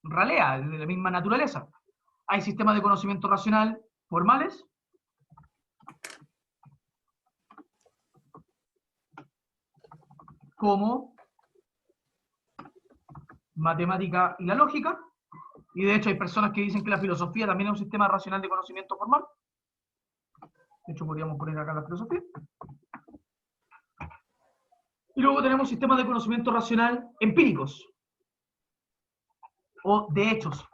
ralea, de la misma naturaleza. Hay sistemas de conocimiento racional formales como matemática y la lógica, y de hecho hay personas que dicen que la filosofía también es un sistema racional de conocimiento formal. De hecho podríamos poner acá la filosofía. Y luego tenemos sistemas de conocimiento racional empíricos, o de hechos.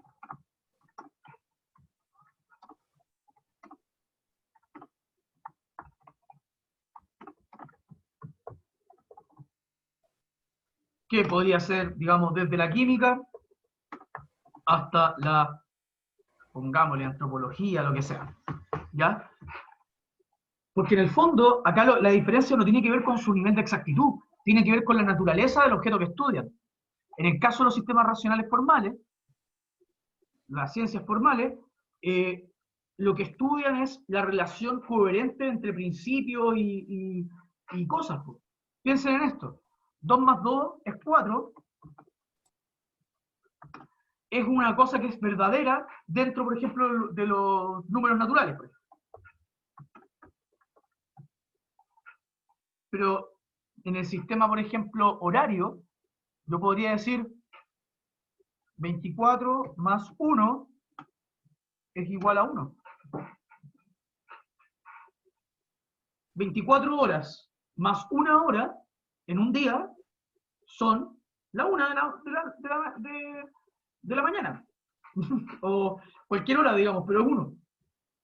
Que podría ser, digamos, desde la química hasta la, pongámosle, antropología, lo que sea, ¿ya? Porque en el fondo, acá la diferencia no tiene que ver con su nivel de exactitud, tiene que ver con la naturaleza del objeto que estudian. En el caso de los sistemas racionales formales, las ciencias formales, lo que estudian es la relación coherente entre principios y cosas. Pues. Piensen en esto. 2 más 2 es 4. Es una cosa que es verdadera dentro, por ejemplo, de los números naturales. Por ejemplo. Pero en el sistema, por ejemplo, horario, yo podría decir 24 más 1 es igual a 1. 24 horas más 1 hora en un día son la 1 de la mañana. O cualquier hora, digamos, pero es 1.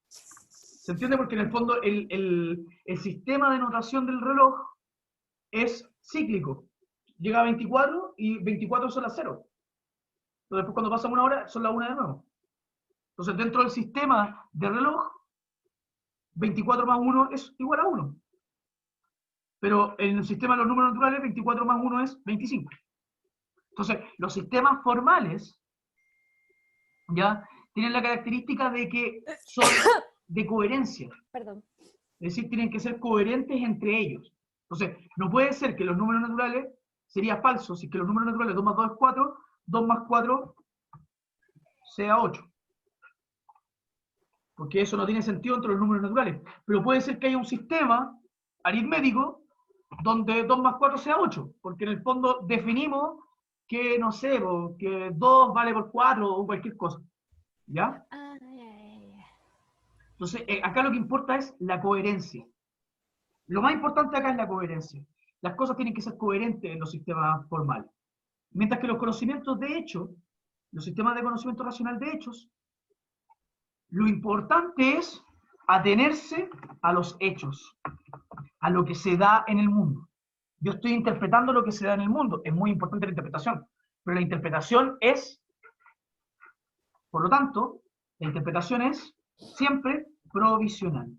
¿Se entiende? Porque en el fondo el sistema de notación del reloj es cíclico. Llega a 24 y 24 son las 0. Entonces después cuando pasa 1 hora son las 1 de nuevo. Entonces dentro del sistema de reloj, 24 más 1 es igual a 1. Pero en el sistema de los números naturales, 24 más 1 es 25. Entonces, los sistemas formales, ¿ya? Tienen la característica de que son de coherencia. Perdón. Es decir, tienen que ser coherentes entre ellos. Entonces, no puede ser que los números naturales, sería falso, si es que los números naturales 2 más 2 es 4, 2 más 4 sea 8. Porque eso no tiene sentido entre los números naturales. Pero puede ser que haya un sistema aritmético donde 2 más 4 sea 8, porque en el fondo definimos que, no sé, que 2 vale por 4 o cualquier cosa. ¿Ya? Ah, ya. Entonces, acá lo que importa es la coherencia. Lo más importante acá es la coherencia. Las cosas tienen que ser coherentes en los sistemas formales. Mientras que los conocimientos de hecho, los sistemas de conocimiento racional de hechos, lo importante es atenerse a los hechos, a lo que se da en el mundo. Yo estoy interpretando lo que se da en el mundo. Es muy importante la interpretación. Pero la interpretación es, por lo tanto, la interpretación es siempre provisional.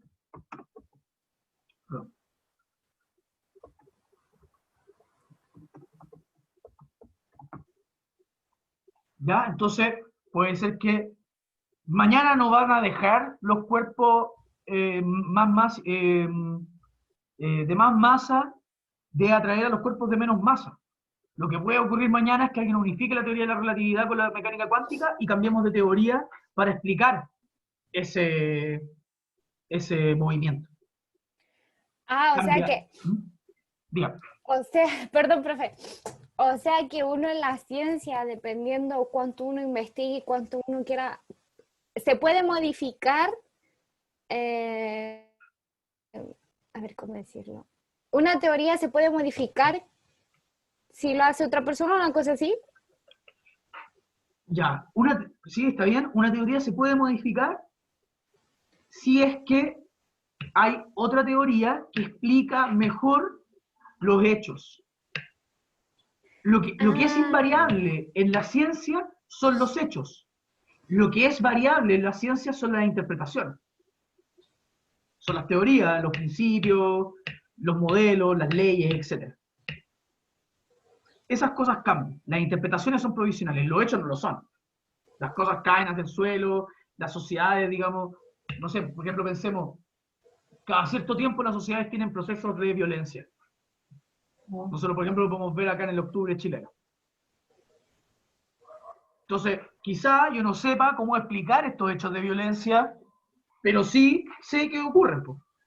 ¿Ya? Entonces, puede ser que mañana no van a dejar los cuerpos de más masa de atraer a los cuerpos de menos masa. Lo que puede ocurrir mañana es que alguien unifique la teoría de la relatividad con la mecánica cuántica y cambiemos de teoría para explicar ese movimiento. Ah, o sea que, Diga. o sea, perdón, profe. O sea que uno en la ciencia, dependiendo cuánto uno investigue y cuánto uno quiera, se puede modificar, a ver cómo decirlo. Una teoría se puede modificar si lo hace otra persona, una cosa así. Ya, sí, está bien, una teoría se puede modificar si es que hay otra teoría que explica mejor los hechos. Lo que es invariable en la ciencia son los hechos. Lo que es variable en la ciencia son las interpretaciones. Son las teorías, los principios, los modelos, las leyes, etc. Esas cosas cambian. Las interpretaciones son provisionales, los hechos no lo son. Las cosas caen hacia el suelo, las sociedades, digamos, no sé, por ejemplo, pensemos, cada cierto tiempo las sociedades tienen procesos de violencia. Nosotros, por ejemplo, lo podemos ver acá en el octubre chileno. Entonces, quizá yo no sepa cómo explicar estos hechos de violencia, pero sí sé que ocurren.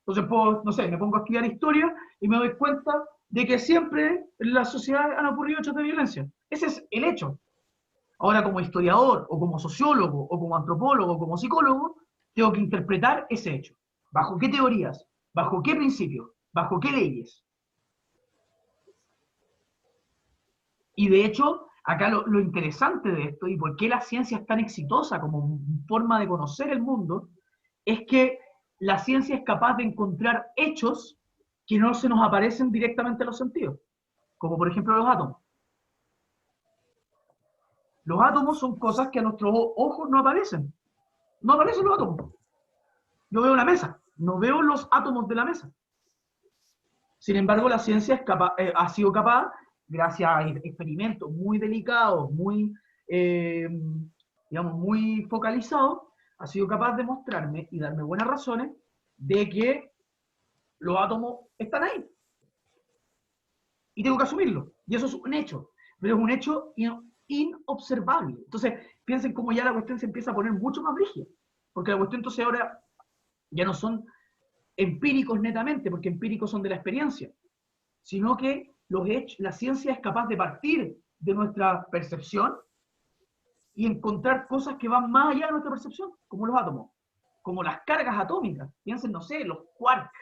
Entonces, no sé, me pongo a estudiar historia y me doy cuenta de que siempre en la sociedad han ocurrido hechos de violencia. Ese es el hecho. Ahora, como historiador, o como sociólogo, o como antropólogo, o como psicólogo, tengo que interpretar ese hecho. ¿Bajo qué teorías? ¿Bajo qué principios? ¿Bajo qué leyes? Y de hecho, acá lo interesante de esto, y por qué la ciencia es tan exitosa como forma de conocer el mundo, es que la ciencia es capaz de encontrar hechos que no se nos aparecen directamente en los sentidos, como por ejemplo los átomos. Los átomos son cosas que a nuestros ojos no aparecen. No aparecen los átomos. Yo veo una mesa, no veo los átomos de la mesa. Sin embargo, la ciencia es ha sido capaz, gracias a experimentos muy delicados, muy, digamos, muy focalizados, ha sido capaz de mostrarme y darme buenas razones de que los átomos están ahí. Y tengo que asumirlo. Y eso es un hecho. Pero es un hecho inobservable. Entonces, piensen cómo ya la cuestión se empieza a poner mucho más rígida. Porque la cuestión entonces ahora ya no son empíricos netamente, porque empíricos son de la experiencia, sino que los hechos, la ciencia es capaz de partir de nuestra percepción y encontrar cosas que van más allá de nuestra percepción, como los átomos, como las cargas atómicas. Piensen, no sé, los quarks.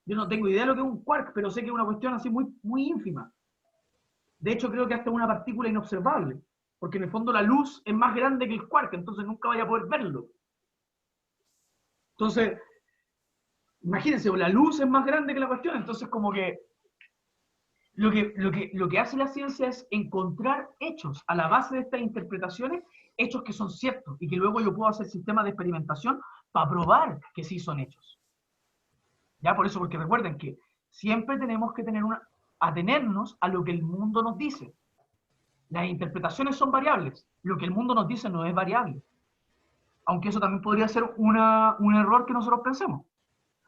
Yo no tengo idea de lo que es un quark, pero sé que es una cuestión así muy, muy ínfima. De hecho, creo que hasta una partícula inobservable, porque en el fondo la luz es más grande que el quark, entonces nunca vaya a poder verlo. Entonces, imagínense, la luz es más grande que la cuestión, entonces como que lo que hace la ciencia es encontrar hechos a la base de estas interpretaciones, hechos que son ciertos, y que luego yo puedo hacer sistemas de experimentación para probar que sí son hechos. ¿Ya? Por eso, porque recuerden que siempre tenemos que atenernos a lo que el mundo nos dice. Las interpretaciones son variables, lo que el mundo nos dice no es variable. Aunque eso también podría ser un error que nosotros pensemos.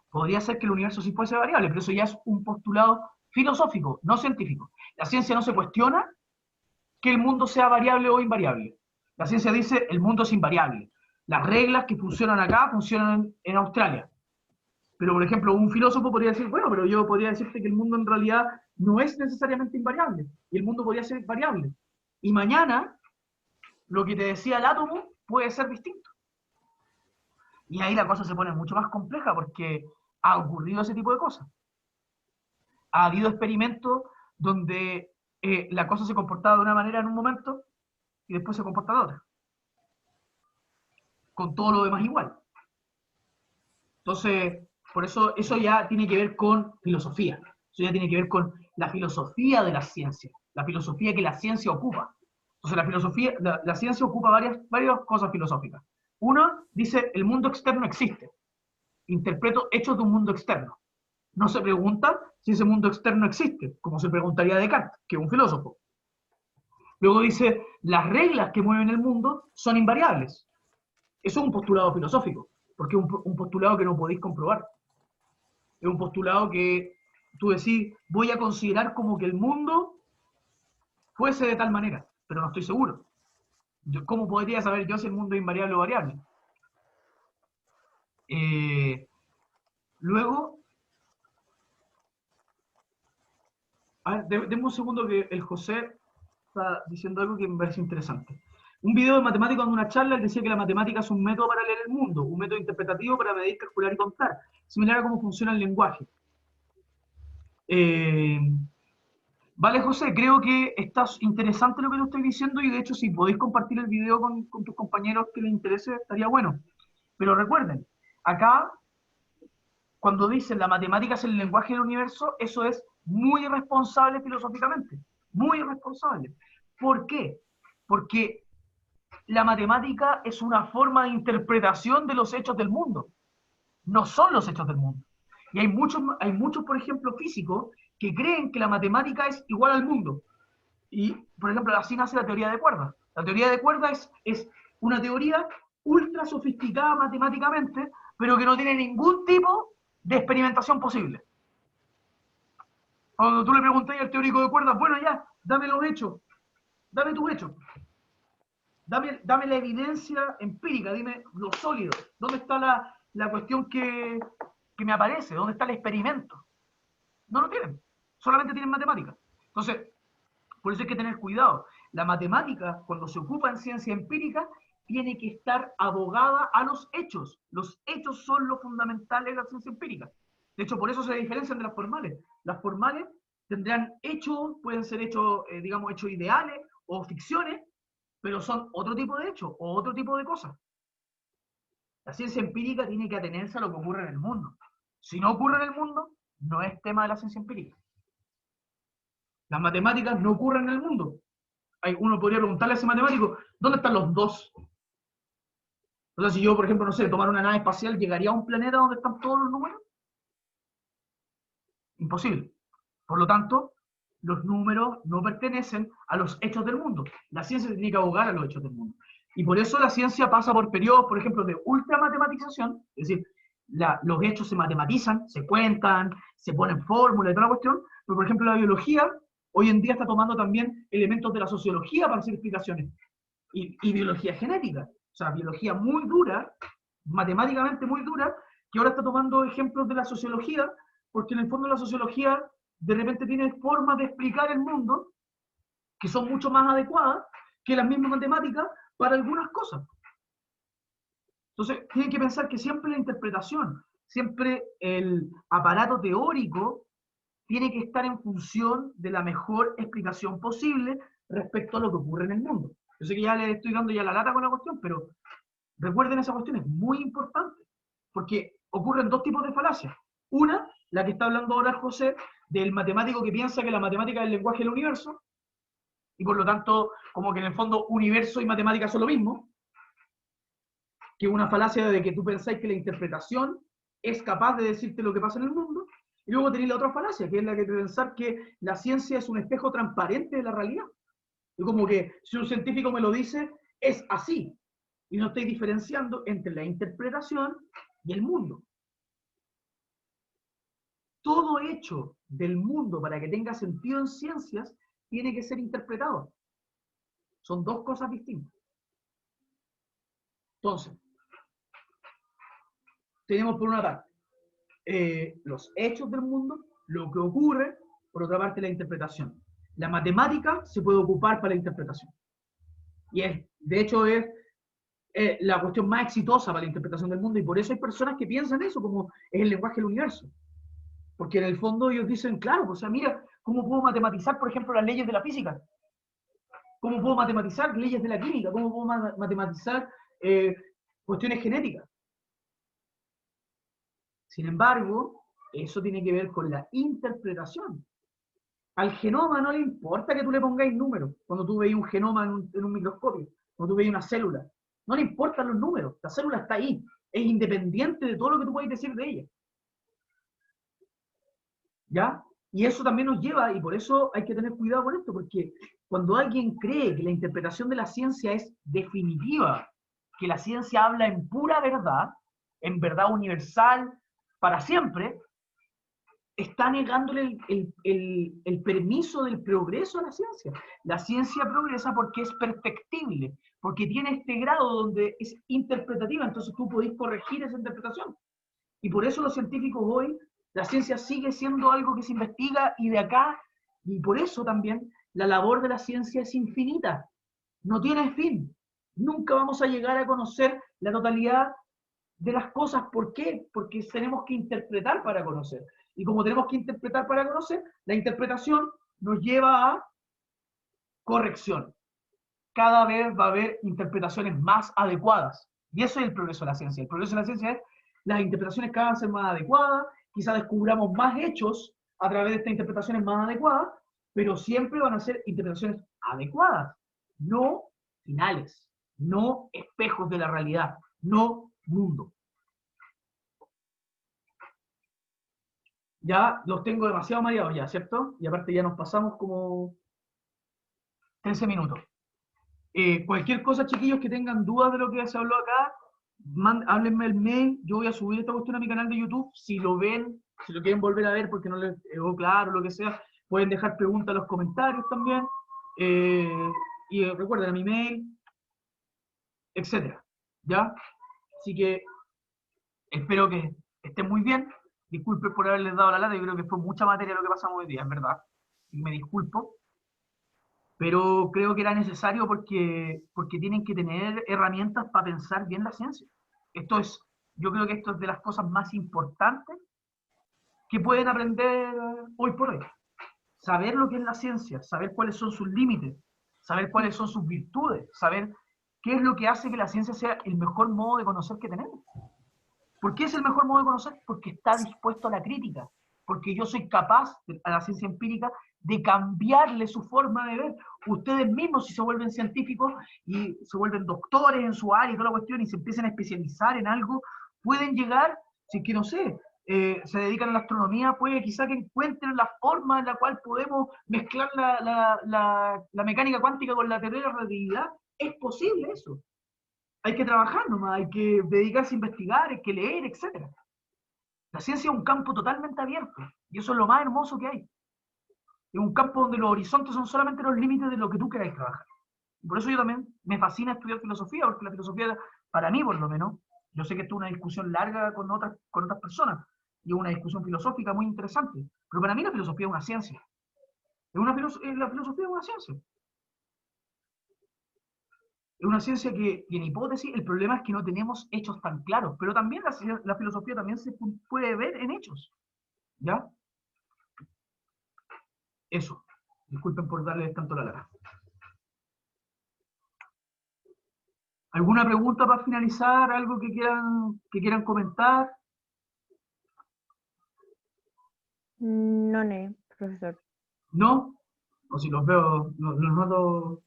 Podría ser que el universo sí fuese variable, pero eso ya es un postulado filosófico, no científico. La ciencia no se cuestiona que el mundo sea variable o invariable. La ciencia dice el mundo es invariable. Las reglas que funcionan acá funcionan en Australia. Pero, por ejemplo, un filósofo podría decir, bueno, pero yo podría decirte que el mundo en realidad no es necesariamente invariable, y el mundo podría ser variable. Y mañana, lo que te decía el átomo puede ser distinto. Y ahí la cosa se pone mucho más compleja, porque ha ocurrido ese tipo de cosas. Ha habido experimentos donde la cosa se comportaba de una manera en un momento, y después se comporta de otra. Con todo lo demás igual. Entonces, por eso ya tiene que ver con filosofía. Eso ya tiene que ver con la filosofía de la ciencia. La filosofía que la ciencia ocupa. Entonces, la ciencia ocupa varias cosas filosóficas. Una dice, el mundo externo existe. Interpreto hechos de un mundo externo. No se pregunta si ese mundo externo existe, como se preguntaría Descartes, que es un filósofo. Luego dice, las reglas que mueven el mundo son invariables. Eso es un postulado filosófico, porque es un postulado que no podéis comprobar. Es un postulado que tú decís, voy a considerar como que el mundo fuese de tal manera, pero no estoy seguro. ¿Cómo podría saber yo si el mundo es invariable o variable? Luego, a ver, denme un segundo que el José está diciendo algo que me parece interesante. Un video de matemáticos en una charla, él decía que la matemática es un método para leer el mundo, un método interpretativo para medir, calcular y contar, similar a cómo funciona el lenguaje. Vale, José, creo que está interesante lo que te estoy diciendo y de hecho si podéis compartir el video con tus compañeros que les interese, estaría bueno. Pero recuerden, acá, cuando dicen la matemática es el lenguaje del universo, eso es muy irresponsable filosóficamente. Muy irresponsable. ¿Por qué? Porque la matemática es una forma de interpretación de los hechos del mundo. No son los hechos del mundo. Y hay muchos, por ejemplo, físicos que creen que la matemática es igual al mundo. Y, por ejemplo, así nace la teoría de cuerdas. La teoría de cuerdas es una teoría ultra sofisticada matemáticamente, pero que no tiene ningún tipo de experimentación posible. Cuando tú le preguntas al teórico de cuerdas, bueno, ya, dame los hechos, dame tus hechos. Dame la evidencia empírica, dime lo sólido. ¿Dónde está la cuestión que me aparece? ¿Dónde está el experimento? No lo tienen. solamente tienen matemáticas. Entonces, por eso hay que tener cuidado. La matemática, cuando se ocupa en ciencia empírica, tiene que estar abogada a los hechos. Los hechos son lo fundamental de la ciencia empírica. De hecho, por eso se diferencian de las formales. Las formales tendrán hechos, pueden ser hechos, digamos, hechos ideales o ficciones, pero son otro tipo de hechos o otro tipo de cosas. La ciencia empírica tiene que atenerse a lo que ocurre en el mundo. Si no ocurre en el mundo, no es tema de la ciencia empírica. Las matemáticas no ocurren en el mundo. Uno podría preguntarle a ese matemático, ¿dónde están los dos? O sea, si yo, por ejemplo, no sé, tomara una nave espacial, ¿llegaría a un planeta donde están todos los números? Imposible. Por lo tanto, los números no pertenecen a los hechos del mundo. La ciencia tiene que abogar a los hechos del mundo. Y por eso la ciencia pasa por periodos, por ejemplo, de ultramatematización, es decir, los hechos se matematizan, se cuentan, se ponen fórmulas y toda la cuestión, pero por ejemplo la biología hoy en día está tomando también elementos de la sociología para hacer explicaciones, y biología genética, o sea, biología muy dura, matemáticamente muy dura, que ahora está tomando ejemplos de la sociología, porque en el fondo la sociología de repente tiene formas de explicar el mundo que son mucho más adecuadas que las mismas matemáticas para algunas cosas. Entonces, tienen que pensar que siempre la interpretación, siempre el aparato teórico tiene que estar en función de la mejor explicación posible respecto a lo que ocurre en el mundo. Yo sé que ya les estoy dando ya la lata con la cuestión, pero recuerden esa cuestión, es muy importante, porque ocurren dos tipos de falacias. Una, la que está hablando ahora José, del matemático que piensa que la matemática es el lenguaje del universo, y por lo tanto, como que en el fondo universo y matemática son lo mismo, que es una falacia de que tú pensáis que la interpretación es capaz de decirte lo que pasa en el mundo, y luego tenéis la otra falacia, que es la que de pensar que la ciencia es un espejo transparente de la realidad. Y como que si un científico me lo dice, es así, y no estoy diferenciando entre la interpretación y el mundo. Todo hecho del mundo, para que tenga sentido en ciencias, tiene que ser interpretado. Son dos cosas distintas. Entonces, tenemos por una parte los hechos del mundo, lo que ocurre, por otra parte la interpretación. La matemática se puede ocupar para la interpretación. Y de hecho es la cuestión más exitosa para la interpretación del mundo, y por eso hay personas que piensan eso como es el lenguaje del universo. Porque en el fondo ellos dicen, claro, o sea, mira, ¿cómo puedo matematizar, por ejemplo, las leyes de la física? ¿Cómo puedo matematizar leyes de la química? ¿Cómo puedo matematizar cuestiones genéticas? Sin embargo, eso tiene que ver con la interpretación. Al genoma no le importa que tú le pongáis números, cuando tú veis un genoma en un microscopio, cuando tú veis una célula. No le importan los números, la célula está ahí, es independiente de todo lo que tú puedas decir de ella. ¿Ya? Y eso también nos lleva, y por eso hay que tener cuidado con esto, porque cuando alguien cree que la interpretación de la ciencia es definitiva, que la ciencia habla en pura verdad, en verdad universal, para siempre, está negándole el permiso del progreso a la ciencia. La ciencia progresa porque es perfectible, porque tiene este grado donde es interpretativa, entonces tú podés corregir esa interpretación. Y por eso los científicos hoy, la ciencia sigue siendo algo que se investiga, y de acá, y por eso también, la labor de la ciencia es infinita, no tiene fin. Nunca vamos a llegar a conocer la totalidad de las cosas. ¿Por qué? Porque tenemos que interpretar para conocer. Y como tenemos que interpretar para conocer, la interpretación nos lleva a corrección. Cada vez va a haber interpretaciones más adecuadas. Y eso es el progreso de la ciencia. El progreso de la ciencia es las interpretaciones cada vez ser más adecuadas, quizás descubramos más hechos a través de estas interpretaciones más adecuadas, pero siempre van a ser interpretaciones adecuadas, no finales, no espejos de la realidad, no mundo. Ya los tengo demasiado mareados ya, ¿cierto? Y aparte ya nos pasamos como 13 minutos. Cualquier cosa, chiquillos, que tengan dudas de lo que se habló acá, háblenme el mail. Yo voy a subir esta cuestión a mi canal de YouTube. Si lo ven, si lo quieren volver a ver porque no les quedó claro, lo que sea, pueden dejar preguntas en los comentarios también. Y recuerden a mi mail, etcétera. ¿Ya? Así que espero que estén muy bien. Disculpe por haberles dado la lata, yo creo que fue mucha materia lo que pasamos hoy día, en verdad. Me disculpo, pero creo que era necesario porque tienen que tener herramientas para pensar bien la ciencia. Yo creo que esto es de las cosas más importantes que pueden aprender hoy por hoy. Saber lo que es la ciencia, saber cuáles son sus límites, saber cuáles son sus virtudes, saber qué es lo que hace que la ciencia sea el mejor modo de conocer que tenemos. ¿Por qué es el mejor modo de conocer? Porque está dispuesto a la crítica, porque yo soy capaz, a la ciencia empírica, de cambiarle su forma de ver. Ustedes mismos, si se vuelven científicos y se vuelven doctores en su área y toda la cuestión y se empiezan a especializar en algo, pueden llegar, si es que no sé, se dedican a la astronomía, puede quizá que encuentren la forma en la cual podemos mezclar la mecánica cuántica con la teoría de la relatividad. Es posible eso. Hay que trabajar nomás, hay que dedicarse a investigar, hay que leer, etc. La ciencia es un campo totalmente abierto, y eso es lo más hermoso que hay. Es un campo donde los horizontes son solamente los límites de lo que tú queráis trabajar. Y por eso yo también me fascina estudiar filosofía, porque la filosofía, para mí por lo menos, yo sé que esto es una discusión larga con otras personas, y es una discusión filosófica muy interesante, pero para mí la filosofía es una ciencia. La filosofía es una ciencia. Es una ciencia que tiene hipótesis, el problema es que no tenemos hechos tan claros, pero también la filosofía también se puede ver en hechos, ¿ya? Eso. Disculpen por darles tanto la lata. ¿Alguna pregunta para finalizar? ¿Algo que quieran comentar? No, profesor. ¿No? O si los veo, los noto...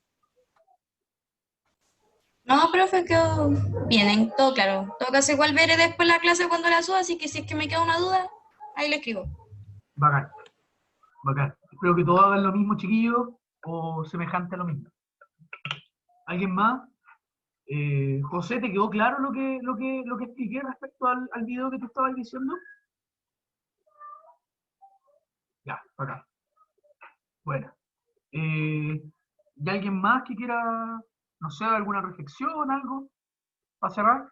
No, profe, quedó bien, en todo claro. En todo caso, igual veré después la clase cuando la suba, así que si es que me queda una duda, ahí le escribo. Bacán. Bacán. Espero que todos hagan lo mismo, chiquillos, o semejante a lo mismo. ¿Alguien más? José, ¿te quedó claro lo que expliqué respecto al video que tú estabas diciendo? Ya, bacán. Bueno. ¿Y alguien más que quiera, no sé, alguna reflexión, algo, para cerrar?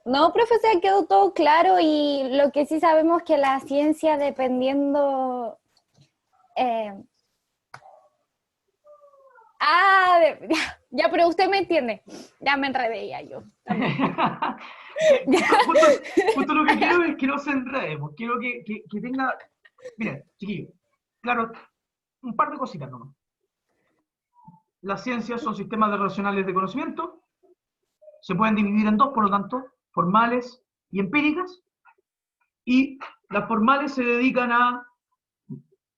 No, profesor, quedó todo claro y lo que sí sabemos que la ciencia dependiendo... ya, pero usted me entiende. Ya me enredé ya yo. Justo lo que quiero es que no se enredemos. Quiero que tenga... Miren, chiquillos, claro, un par de cositas nomás. Las ciencias son sistemas relacionales de conocimiento. Se pueden dividir en dos, por lo tanto, formales y empíricas. Y las formales se dedican a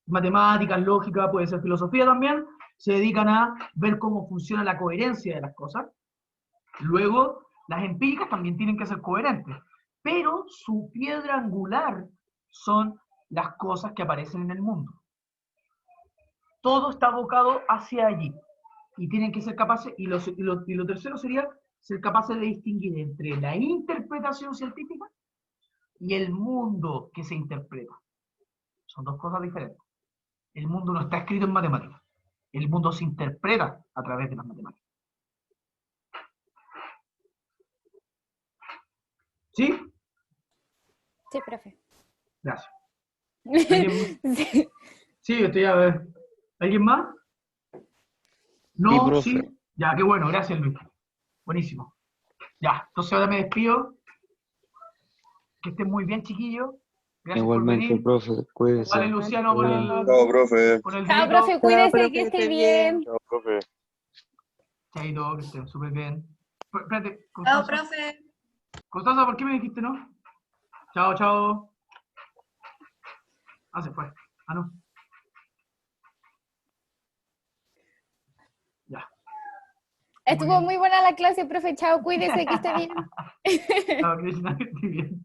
matemáticas, lógica, puede ser filosofía también, se dedican a ver cómo funciona la coherencia de las cosas. Luego, las empíricas también tienen que ser coherentes, pero su piedra angular son las cosas que aparecen en el mundo. Todo está abocado hacia allí, y tienen que ser capaces, y lo tercero sería ser capaces de distinguir entre la interpretación científica y el mundo que se interpreta. Son dos cosas diferentes. El mundo no está escrito en matemáticas. El mundo se interpreta a través de las matemáticas. ¿Sí? Sí, profe. Gracias. ¿Alguien más? Sí. Sí, estoy a ver. ¿Alguien más? No, Sí, profe. sí. Ya, qué bueno, gracias Luis. Buenísimo. Ya, entonces ahora me despido. Que estén muy bien, chiquillos. Gracias Igualmente, por venir. profe, cuídese. Vale, Luciano, por el Chao, profe. Chao, dedito. profe, cuídese, profe, que esté esté bien. Chao, profe. Chaito, que estén súper bien. Espérate, Chao, Constanza. profe. Constanza, ¿por qué me dijiste no? Chao, chao. Ah, se fue. Ah, no. Ya. Estuvo muy buena la clase, profe. Chao, cuídese, que esté bien. Chao, Krishna, que esté bien.